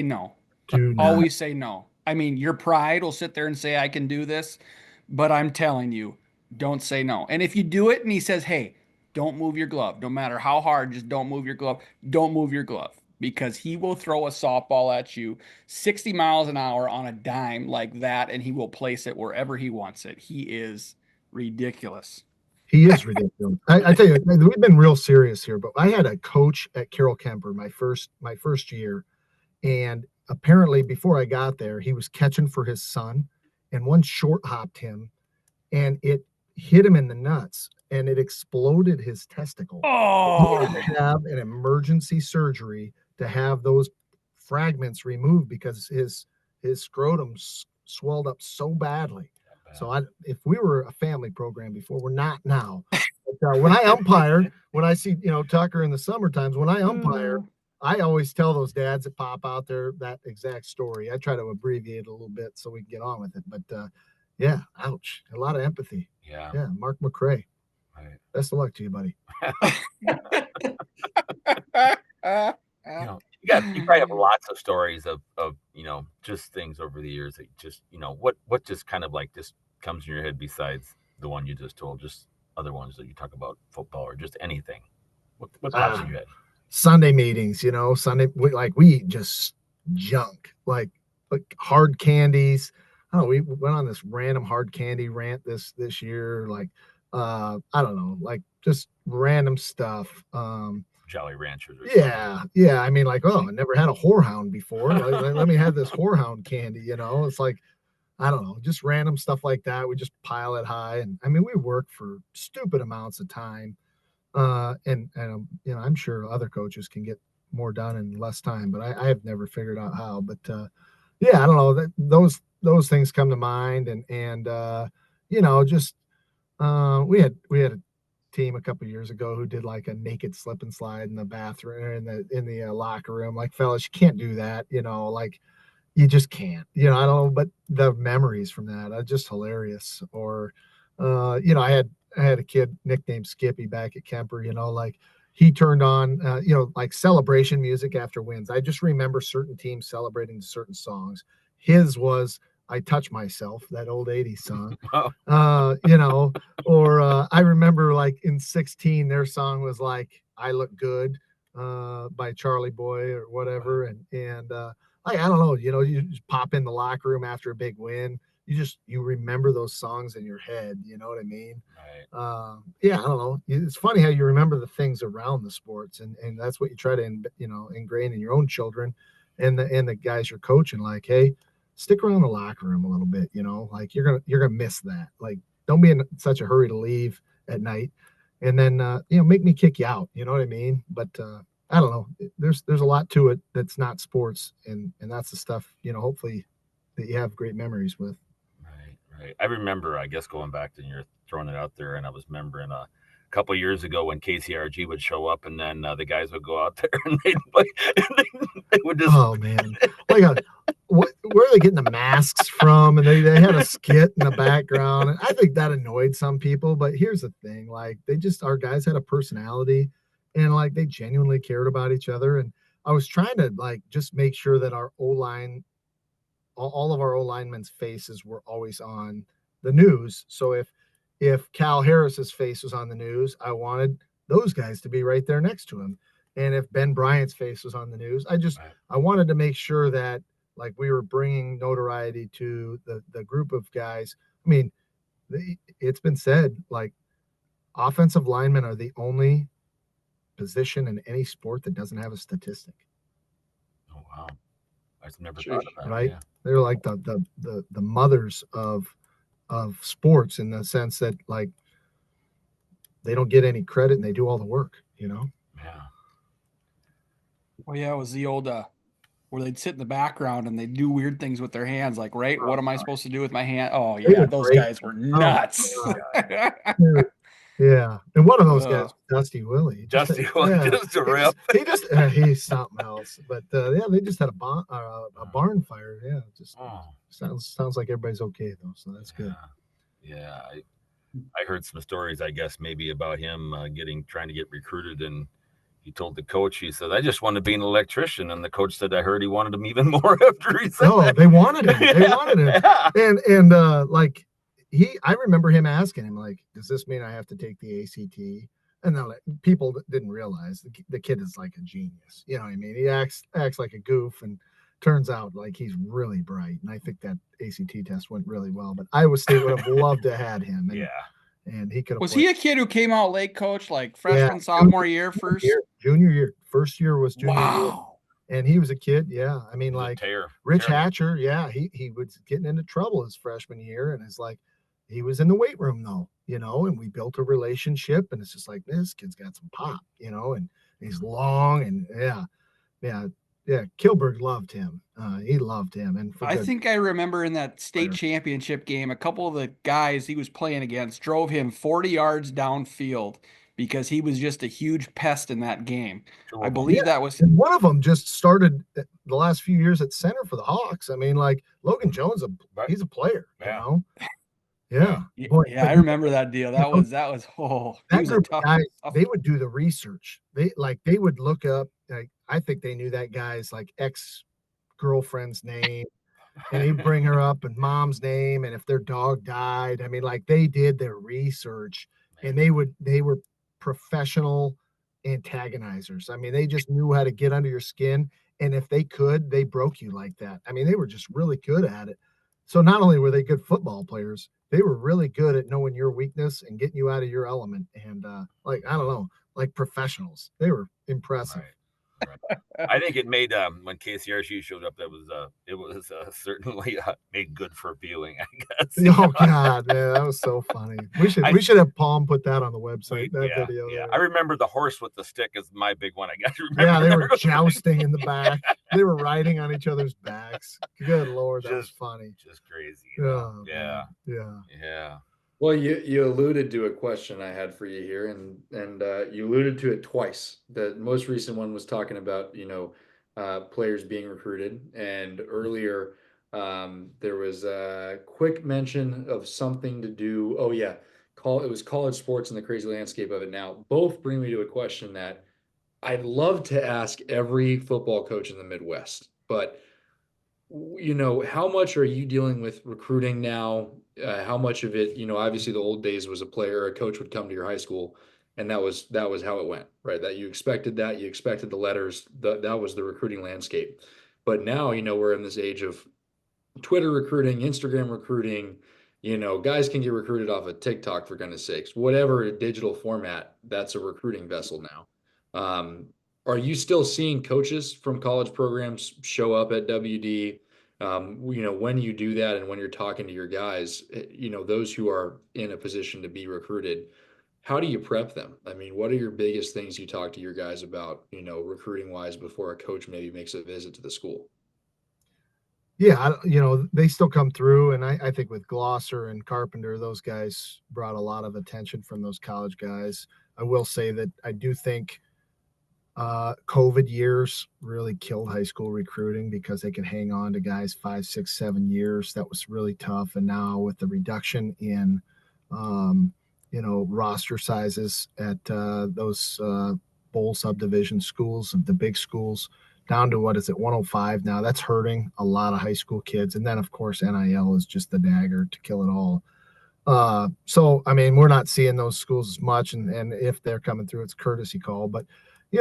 no. Do not. Always say no. I mean, your pride will sit there and say, "I can do this," but I'm telling you, don't say no. And if you do it and he says, "Hey, don't move your glove. No matter how hard, just don't move your glove." Don't move your glove, because he will throw a softball at you 60 miles an hour on a dime like that, and he will place it wherever he wants it. He is ridiculous. He is ridiculous. I tell you, we've been real serious here, but I had a coach at Carroll Kemper my first year, and apparently before I got there, he was catching for his son, and one short hopped him, and hit him in the nuts and it exploded his testicle. He had to have an emergency surgery to have those fragments removed because his scrotum swelled up so badly. So if we were a family program before, we're not now. But, when I umpire, when I see Tucker in the summer times, when I umpire, I always tell those dads that pop out there that exact story. I try to abbreviate it a little bit so we can get on with it. But yeah, ouch. A lot of empathy. Yeah. Yeah, Mark McCray. Right. Best of luck to you, buddy. You probably have lots of stories of just things over the years that just what just kind of like just comes in your head besides the one you just told, just other ones that you talk about football or just anything. What pops in your head? Sunday meetings, we eat just junk, like hard candies. Oh, we went on this random hard candy rant this year, like I don't know, like just random stuff. Jolly Ranchers. Yeah. I mean, like, I never had a whorehound before. Let me have this whorehound candy. It's like, I don't know, just random stuff like that. We just pile it high, and I mean, we work for stupid amounts of time. And I'm sure other coaches can get more done in less time, but I have never figured out how. But yeah, I don't know, that those things come to mind, and just we had a team a couple years ago who did like a naked slip and slide in the bathroom in the locker room. Like, fellas, you can't do that. Like, you just can't. I don't know, but the memories from that are just hilarious. Or I had a kid nicknamed Skippy back at Kemper. Like, he turned on like celebration music after wins. I just remember certain teams celebrating certain songs. His was I Touch Myself, that old 80s song. Or I remember like in 16, their song was like I Look Good by Charlie Boy or whatever. And I don't know, you just pop in the locker room after a big win. You remember those songs in your head. You know what I mean? Right. Yeah, I don't know. It's funny how you remember the things around the sports, and that's what you try to ingrain in your own children and the guys you're coaching. Like, hey, stick around the locker room a little bit. Like, you're gonna miss that. Like, don't be in such a hurry to leave at night, and then make me kick you out. You know what I mean? But I don't know. There's a lot to it that's not sports, and that's the stuff hopefully that you have great memories with. Right. I remember, I guess, going back to you're throwing it out there, and I was remembering a couple of years ago when KCRG would show up, and then the guys would go out there and they'd play, and they would just. Oh man, like where are they getting the masks from? And they had a skit in the background, and I think that annoyed some people. But here's the thing: like, our guys had a personality, and like they genuinely cared about each other. And I was trying to like just make sure that our O-line, all of our O-linemen's faces were always on the news. So if Cal Harris's face was on the news, I wanted those guys to be right there next to him. And if Ben Bryant's face was on the news, I wanted to make sure that like we were bringing notoriety to the group of guys. I mean, it's been said, like, offensive linemen are the only position in any sport that doesn't have a statistic. Oh wow, I've never thought of that. Right? Yeah. They're like the mothers of sports, in the sense that like they don't get any credit and they do all the work. Yeah. Well, yeah, it was the old where they'd sit in the background and they'd do weird things with their hands, like, right, what am I supposed to do with my hand? Oh yeah, those guys were nuts. Yeah, and one of those guys, Dusty Willie. Dusty Willie, just a rip. He's something else. But yeah, they just had a barn fire. Yeah, just sounds like everybody's okay though, so that's good. Yeah, I heard some stories, I guess, maybe about him trying to get recruited, and he told the coach, he said, I just want to be an electrician. And the coach said, I heard he wanted him even more after he said that. They wanted him. Yeah. And like I remember him asking him, like, does this mean I have to take the ACT? And then like, people didn't realize the kid is like a genius. You know what I mean? He acts like a goof, and turns out like he's really bright. And I think that ACT test went really well. But Iowa State would have loved to have had him. And, and he could have. Was he a kid who came out late, coach, like freshman, sophomore year, first? Junior year. First year was junior year. Wow. And he was a kid. Yeah. I mean, like Rich Hatcher. Yeah. He was getting into trouble his freshman year, and it's like, he was in the weight room though, and we built a relationship, and it's just like, this kid's got some pop, and he's long, and yeah, yeah. Kilberg loved him. He loved him, and for I good think I remember in that state player. championship game, a couple of the guys he was playing against drove him 40 yards downfield because he was just a huge pest in that game. Two I of them. believe that was And one of them just started the last few years at center for the Hawks. I mean, like Logan Jones, he's a player, Yeah. Yeah. Boy, yeah, but I remember that deal. you know, He that was a group of tough, guys, tough. they would do the research. They would look up, like, I think they knew that guy's like ex-girlfriend's name, and he'd bring her up and mom's name, and if their dog died. I mean, like, they did their research, and they were professional antagonizers. I mean, they just knew how to get under your skin, and if they could, they broke you like that. I mean, they were just really good at it. So not only were they good football players, they were really good at knowing your weakness and getting you out of your element. And like, I don't know, like professionals, they were impressive. Right. I think it made when KCRC showed up, it was certainly made good for viewing, I guess. Oh God, man, that was so funny. We should have Palm put that on the website. That video. Yeah. There. I remember the horse with the stick is my big one. I got to remember. Yeah, they were jousting in the back. They were riding on each other's backs. Good Lord, that was funny. Just crazy. Oh, Yeah. Yeah. Well, you alluded to a question I had for you here, and you alluded to it twice. The most recent one was talking about players being recruited, and earlier there was a quick mention of something to do. Oh yeah, it was college sports and the crazy landscape of it. Now, both bring me to a question that I'd love to ask every football coach in the Midwest, but how much are you dealing with recruiting now? How much of it, obviously the old days was a player, a coach would come to your high school, and that was how it went, right? That you expected the letters, that was the recruiting landscape. But now, we're in this age of Twitter recruiting, Instagram recruiting. Guys can get recruited off of TikTok, for goodness sakes. Whatever digital format, that's a recruiting vessel now. Are you still seeing coaches from college programs show up at WD? When you do that and when you're talking to your guys, those who are in a position to be recruited, how do you prep them? I mean, what are your biggest things you talk to your guys about, recruiting wise before a coach maybe makes a visit to the school? Yeah, they still come through, and I think with Glosser and Carpenter, those guys brought a lot of attention from those college guys. I will say that I do think COVID years really killed high school recruiting because they could hang on to guys 5, 6, 7 years. That was really tough. And now with the reduction in, roster sizes at those bowl subdivision schools, the big schools, down to what is it, 105 now, that's hurting a lot of high school kids. And then, of course, NIL is just the dagger to kill it all. So, I mean, we're not seeing those schools as much. And if they're coming through, it's a courtesy call. But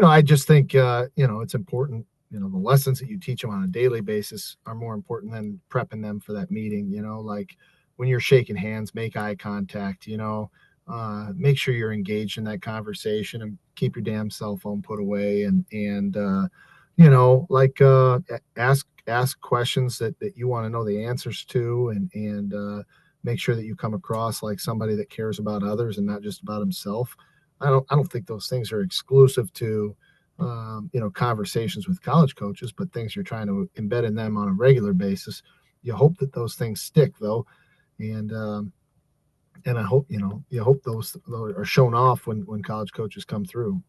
I just think, it's important, the lessons that you teach them on a daily basis are more important than prepping them for that meeting, like when you're shaking hands, make eye contact, make sure you're engaged in that conversation and keep your damn cell phone put away and ask questions that you want to know the answers to and make sure that you come across like somebody that cares about others and not just about himself. I don't think those things are exclusive to, conversations with college coaches, but things you're trying to embed in them on a regular basis. You hope that those things stick though. And I hope, you hope those are shown off when college coaches come through.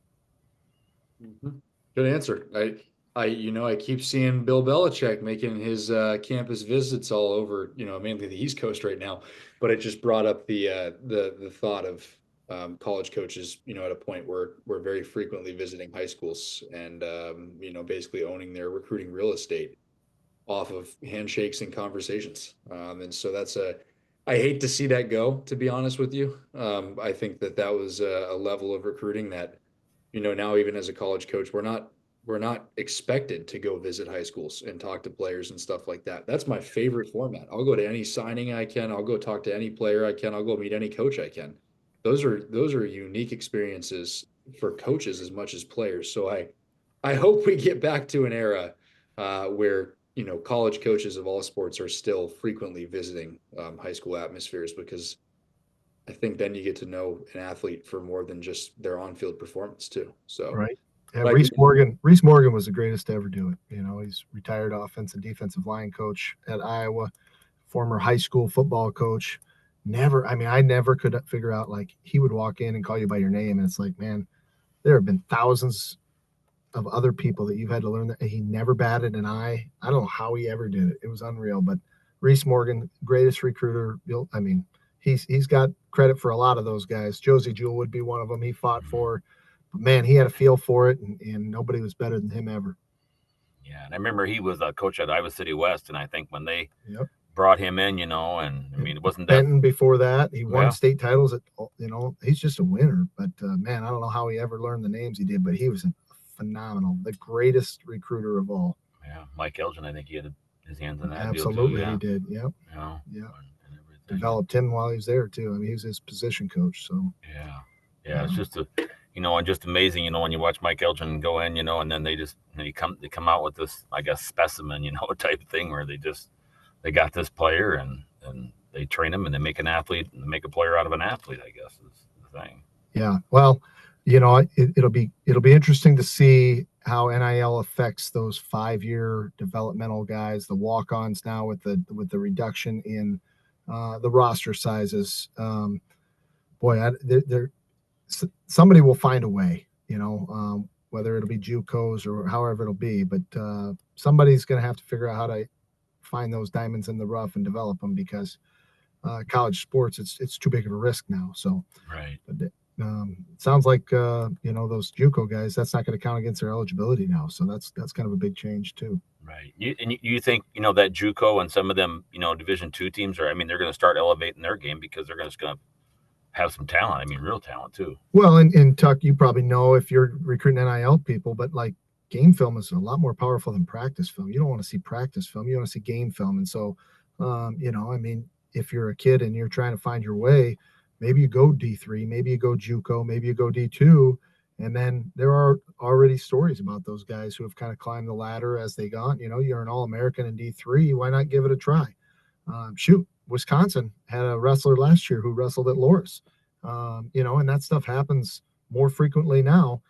Mm-hmm. Good answer. I keep seeing Bill Belichick making his campus visits all over, mainly the East Coast right now. But it just brought up the thought of college coaches, at a point where we're very frequently visiting high schools and basically owning their recruiting real estate off of handshakes and conversations. And so I hate to see that go, to be honest with you. I think that was a level of recruiting that, now even as a college coach, we're not expected to go visit high schools and talk to players and stuff like that. That's my favorite format. I'll go to any signing I can. I'll go talk to any player I can. I'll go meet any coach I can. Those are unique experiences for coaches as much as players. So I hope we get back to an era where college coaches of all sports are still frequently visiting high school atmospheres because I think then you get to know an athlete for more than just their on-field performance too. So, Right. Yeah, like, Reese Morgan was the greatest to ever do it. You know, he's retired offensive defensive line coach at Iowa, former high school football coach. Never, I mean, I never could figure out, like, he would walk in and call you by your name, and it's like, man, there have been thousands of other people that you've had to learn that he never batted an eye. I don't know how he ever did it. It was unreal. But Reese Morgan, greatest recruiter. I mean, he's got credit for a lot of those guys. Josie Jewell would be one of them he fought for. But man, he had a feel for it, and nobody was better than him ever. Yeah, and I remember he was a coach at Iowa City West, and I think when they Yep. brought him in, and I mean, it wasn't that Benton before that. He won Yeah. state titles at, he's just a winner. But man, I don't know how he ever learned the names he did, but he was phenomenal, the greatest recruiter of all. Yeah, Mike Elgin, I think he had his hands in that Absolutely, deal too. he did. Yep. Yeah. Yeah. And everything. Developed him while he was there too. I mean, he was his position coach. So yeah, it's just and just amazing, when you watch Mike Elgin go in, and then they come out with this, I guess, specimen, type of thing where they got this player and they train him and they make an athlete and they make a player out of an athlete, I guess is the thing. Yeah. Well, it'll be interesting to see how NIL affects those 5-year developmental guys, the walk-ons now with the reduction in the roster sizes. Somebody will find a way, whether it'll be JUCOs or however it'll be, but somebody's going to have to figure out how to find those diamonds in the rough and develop them, because college sports, it's too big of a risk now. So, right. But it sounds like those JUCO guys, that's not going to count against their eligibility now. So that's kind of a big change too. Right. You think that JUCO and some of them Division II teams they're going to start elevating their game because they're just going to have some talent. I mean, real talent too. Well, in Tuck, you probably know if you're recruiting NIL people, but like game film is a lot more powerful than practice film. You don't want to see practice film. You want to see game film. And so, I mean, if you're a kid and you're trying to find your way, maybe you go D3, maybe you go JUCO, maybe you go D2. And then there are already stories about those guys who have kind of climbed the ladder as they gone. You're an All-American in D3. Why not give it a try? Wisconsin had a wrestler last year who wrestled at Loras. And that stuff happens more frequently now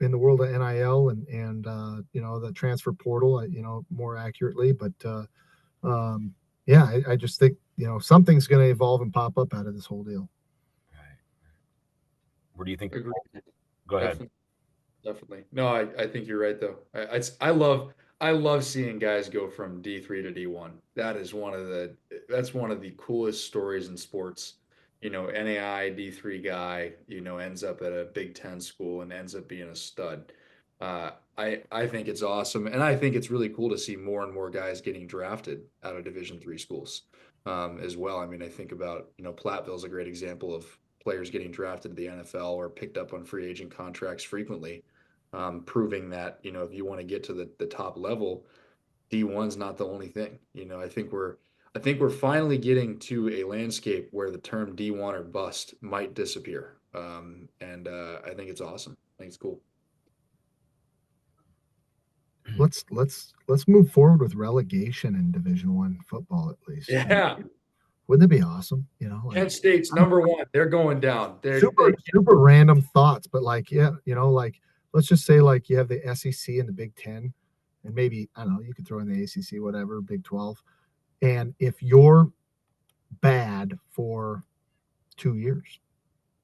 in the world of NIL and the transfer portal, more accurately. But I just think, something's going to evolve and pop up out of this whole deal. Right. What do you think? Agreed. Go ahead. Definitely. No, I think you're right though. I love seeing guys go from D3 to D1. That's one of the coolest stories in sports. NAI D3 guy, ends up at a Big Ten school and ends up being a stud. I think it's awesome, and I think it's really cool to see more and more guys getting drafted out of Division III schools as well. I mean, I think about Platteville's a great example of players getting drafted to the NFL or picked up on free agent contracts frequently, proving that if you want to get to the top level, D1's not the only thing. I think we're finally getting to a landscape where the term D1 or bust might disappear, and I think it's awesome. I think it's cool. Let's move forward with relegation in Division I football at least. Yeah. Wouldn't it be awesome? Kent State's number one. They're going down. They're super random thoughts, but let's just say you have the SEC and the Big Ten, and maybe, I don't know, you could throw in the ACC, whatever, Big 12. And if you're bad for 2 years,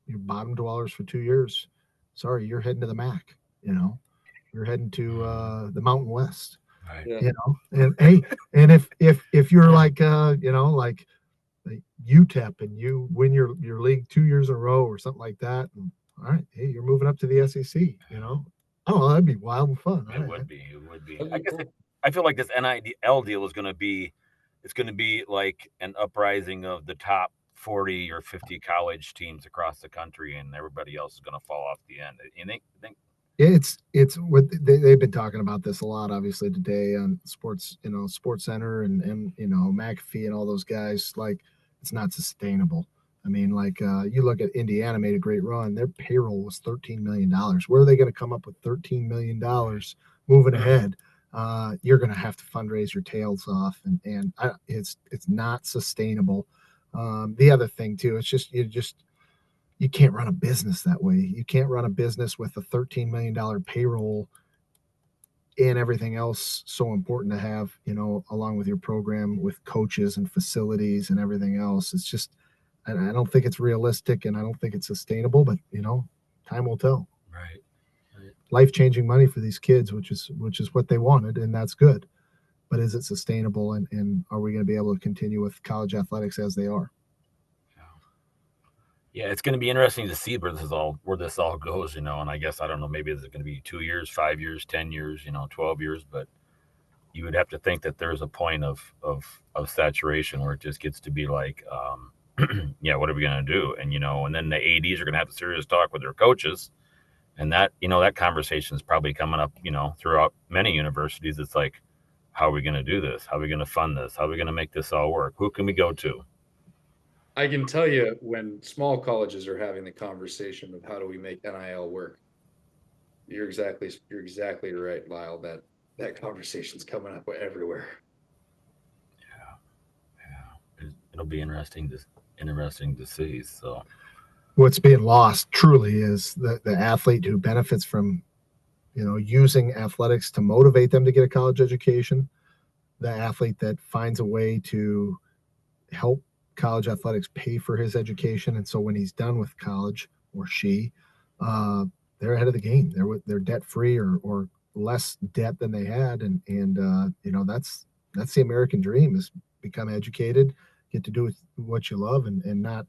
you're bottom dwellers for 2 years, sorry, you're heading to the MAC, you're heading to the Mountain West, right. And hey, and if you're like UTEP and you win your league 2 years in a row or something like that, and all right, hey, you're moving up to the SEC, Oh, that'd be wild and fun. It would be. I guess I feel like this NIL deal is going to be, it's going to be like an uprising of the top 40 or 50 college teams across the country, and everybody else is going to fall off the end. You think? It's what they've been talking about this a lot, obviously, today on sports, Sports Center and McAfee and all those guys. Like, it's not sustainable. I mean, you look at Indiana, made a great run. Their payroll was $13 million. Where are they going to come up with $13 million moving ahead? You're going to have to fundraise your tails off, and it's not sustainable. The other thing too, it's just you can't run a business that way. You can't run a business with a $13 million payroll and everything else so important to have, along with your program with coaches and facilities and everything else. It's just, I don't think it's realistic and I don't think it's sustainable, but time will tell. Right. Life-changing money for these kids, which is what they wanted, and that's good. But is it sustainable, and are we going to be able to continue with college athletics as they are? Yeah, it's going to be interesting to see where this all goes, and I guess I don't know, maybe it's going to be 2 years, 5 years, 10 years, 12 years, but you would have to think that there's a point of saturation where it just gets to be like, yeah, what are we going to do? And and then the ADs are going to have a serious talk with their coaches, and that that conversation is probably coming up, throughout many universities. It's like, how are we going to do this? How are we going to fund this? How are we going to make this all work? Who can we go to? I can tell you when small colleges are having the conversation of how do we make NIL work. You're exactly right, Lyle. That conversation's coming up everywhere. Yeah. It'll be interesting to see. So what's being lost truly is the athlete who benefits from using athletics to motivate them to get a college education, the athlete that finds a way to help college athletics pay for his education, and so when he's done with college, or she, they're ahead of the game. They're debt free or less debt than they had, and that's the American dream: is become educated, get to do what you love, and not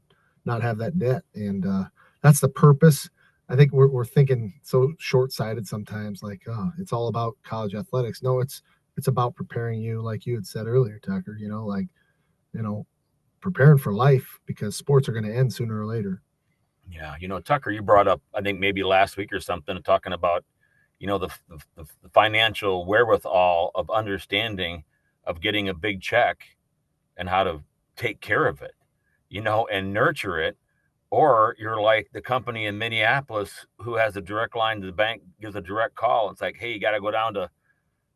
have that debt. And that's the purpose. I think we're thinking so short-sighted sometimes, like, oh, it's all about college athletics. No, it's about preparing you, like you had said earlier, Tucker, preparing for life, because sports are going to end sooner or later. Yeah. Tucker, you brought up, I think maybe last week or something, talking about, the financial wherewithal of understanding of getting a big check and how to take care of it, and nurture it. Or you're like the company in Minneapolis who has a direct line to the bank, gives a direct call. It's like, hey, you got to go down to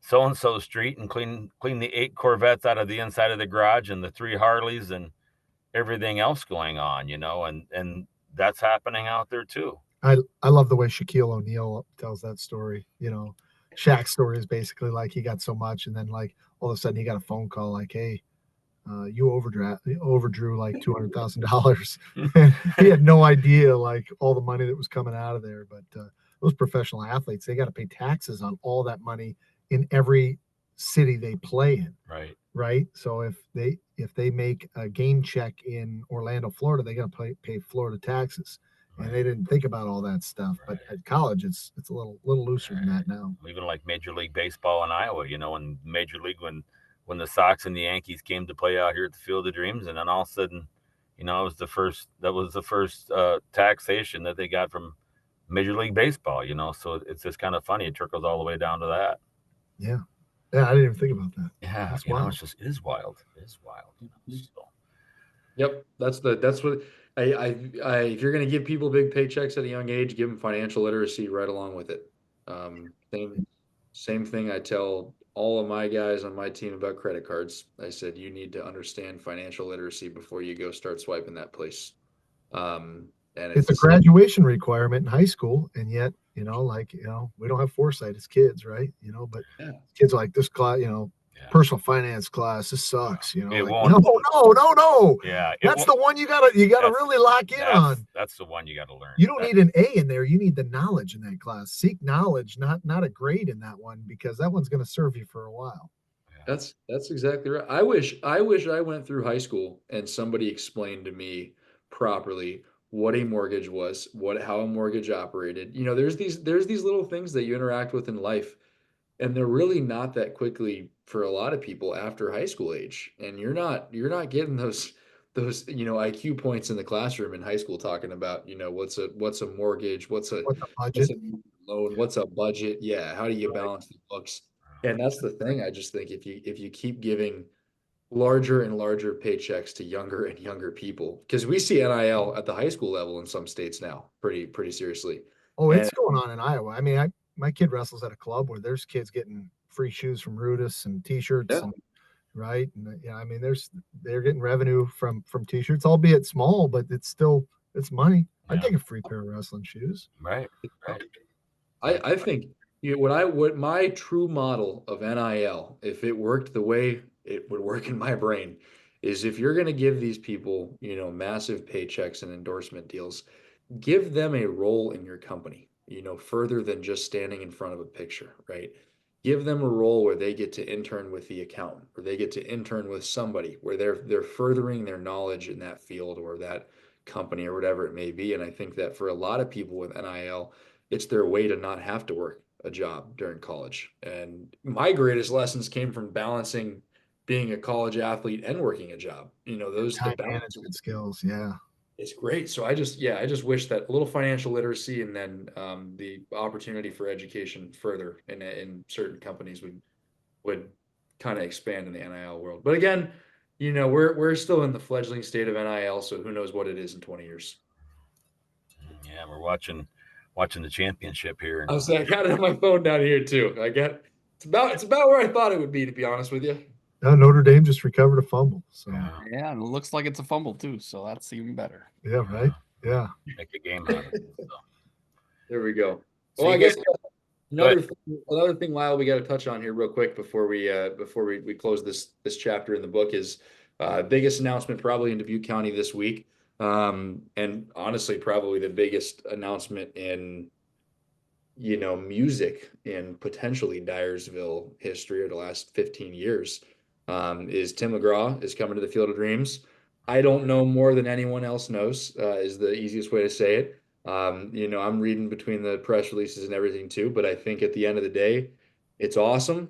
so-and-so street and clean the 8 Corvettes out of the inside of the garage and the 3 Harleys and everything else going on, and that's happening out there too. I love the way Shaquille O'Neal tells that story. Shaq's story is basically like he got so much, and then like all of a sudden he got a phone call like, hey, you overdrew like $200,000. He had no idea like all the money that was coming out of there. But those professional athletes, they got to pay taxes on all that money in every city they play in. Right. So if they make a game check in Orlando, Florida, they got to pay Florida taxes. And they didn't think about all that stuff. But at college, it's a little looser than that now. Even like Major League Baseball in Iowa, and Major League, when the Sox and the Yankees came to play out here at the Field of Dreams, and then all of a sudden, it was the first taxation that they got from Major League Baseball. So it's just kind of funny. It trickles all the way down to that. Yeah, I didn't even think about that. Yeah, it's wild. It is wild. It is wild. So. Yep, that's what I if you're going to give people big paychecks at a young age, give them financial literacy right along with it. Same thing I tell all of my guys on my team about credit cards. I said, you need to understand financial literacy before you go start swiping that place. And it's a graduation requirement in high school, and yet we don't have foresight as kids, right? But kids are like, this class, personal finance class, this sucks. It like, won't. No. Yeah, that's the one you gotta really lock in on. That's the one you got to learn. You don't need an A in there. You need the knowledge in that class. Seek knowledge, not a grade in that one, because that one's going to serve you for a while. That's exactly right. I wish I went through high school and somebody explained to me properly what a mortgage was, how a mortgage operated. There's these little things that you interact with in life, and they're really not that quickly for a lot of people after high school age. And you're not getting those IQ points in the classroom in high school talking about what's a mortgage, what's a budget, loan, what's a budget, how do you balance the books. And that's the thing. I just think if you keep giving larger and larger paychecks to younger and younger people, because we see NIL at the high school level in some states now pretty seriously. Oh, it's going on in Iowa. I mean, my kid wrestles at a club where there's kids getting free shoes from Rudis and T-shirts, and right? And yeah, I mean, they're getting revenue from t-shirts, albeit small, but it's money. I'd take a free pair of wrestling shoes. Right. I think what my true model of NIL, if it worked the way it would work in my brain, is if you're going to give these people, massive paychecks and endorsement deals, give them a role in your company, further than just standing in front of a picture, right? Give them a role where they get to intern with the accountant, or they get to intern with somebody where they're furthering their knowledge in that field or that company or whatever it may be. And I think that for a lot of people with NIL, it's their way to not have to work a job during college. And my greatest lessons came from balancing being a college athlete and working a job. Those Time the balance management skills. Yeah. it's great. So I just wish that a little financial literacy and then the opportunity for education further in certain companies would kind of expand in the NIL world. But again, we're still in the fledgling state of NIL, so who knows what it is in 20 years. Yeah, we're watching the championship here. I was saying, I got it on my phone down here too. It's about where I thought it would be, to be honest with you. No, Notre Dame just recovered a fumble. So Yeah, and it looks like it's a fumble too, so that's even better. yeah, right. Yeah. Make a game out of it. So. There we go. So Well, I guess another another thing, Lyle, we got to touch on here real quick before we close this chapter in the book is biggest announcement probably in Dubuque County this week, and honestly probably the biggest announcement in music in potentially Dyersville history of the last 15 years, is Tim McGraw is coming to the Field of Dreams. I don't know more than anyone else knows, is the easiest way to say it. I'm reading between the press releases and everything too, but I think at the end of the day, it's awesome.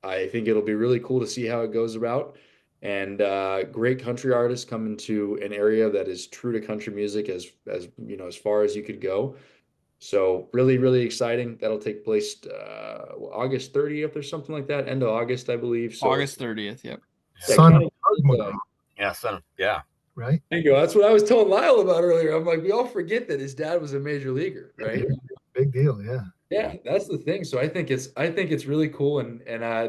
I think it'll be really cool to see how it goes about. And great country artists coming to an area that is true to country music as as far as you could go. So really, really exciting. That'll take place August 30th or something like that, end of August, I believe. So August 30th, yep. Son of Yeah, yeah. right? There you go. That's what I was telling Lyle about earlier. I'm like, we all forget that his dad was a major leaguer, right? Big deal. Yeah. Yeah, that's the thing. So I think it's really cool, and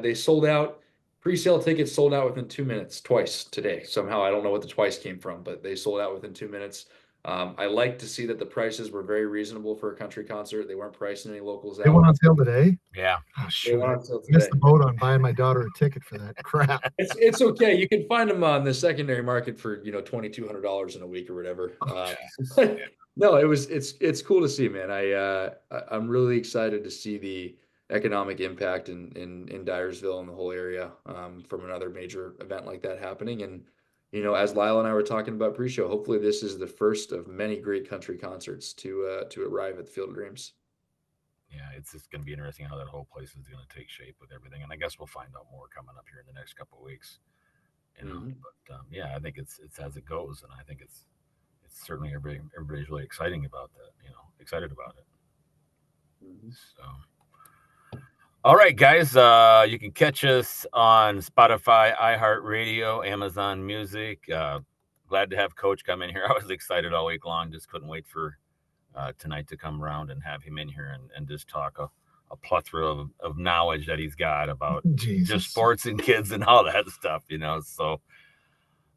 they sold out. Pre-sale tickets sold out within 2 minutes twice today. Somehow I don't know what the twice came from, but they sold out within 2 minutes. I like to see that the prices were very reasonable for a country concert. They weren't pricing any locals out. They went on sale today. Yeah. Oh, shoot. I missed the boat on buying my daughter a ticket for that crap. It's okay. You can find them on the secondary market for $2,200 in a week or whatever. No, it's cool to see, man. I'm really excited to see the economic impact in Dyersville and the whole area from another major event like that happening. And as Lyle and I were talking about pre-show, hopefully this is the first of many great country concerts to arrive at the Field of Dreams. Yeah, it's just going to be interesting how that whole place is going to take shape with everything, and I guess we'll find out more coming up here in the next couple of weeks. But yeah, I think it's as it goes, and I think it's certainly everybody's really excited about that. Excited about it. So, all right, guys, you can catch us on Spotify, iHeartRadio, Amazon Music. Glad to have Coach come in here. I was excited all week long. Just couldn't wait for tonight to come around and have him in here and just talk a plethora of knowledge that he's got about just sports and kids and all that stuff, So,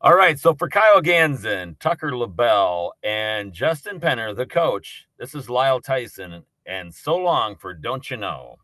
all right. So for Kyle Ganzen, Tucker LaBelle, and Justin Penner, the coach, this is Lyle Tyson, and so long for Don't You Know.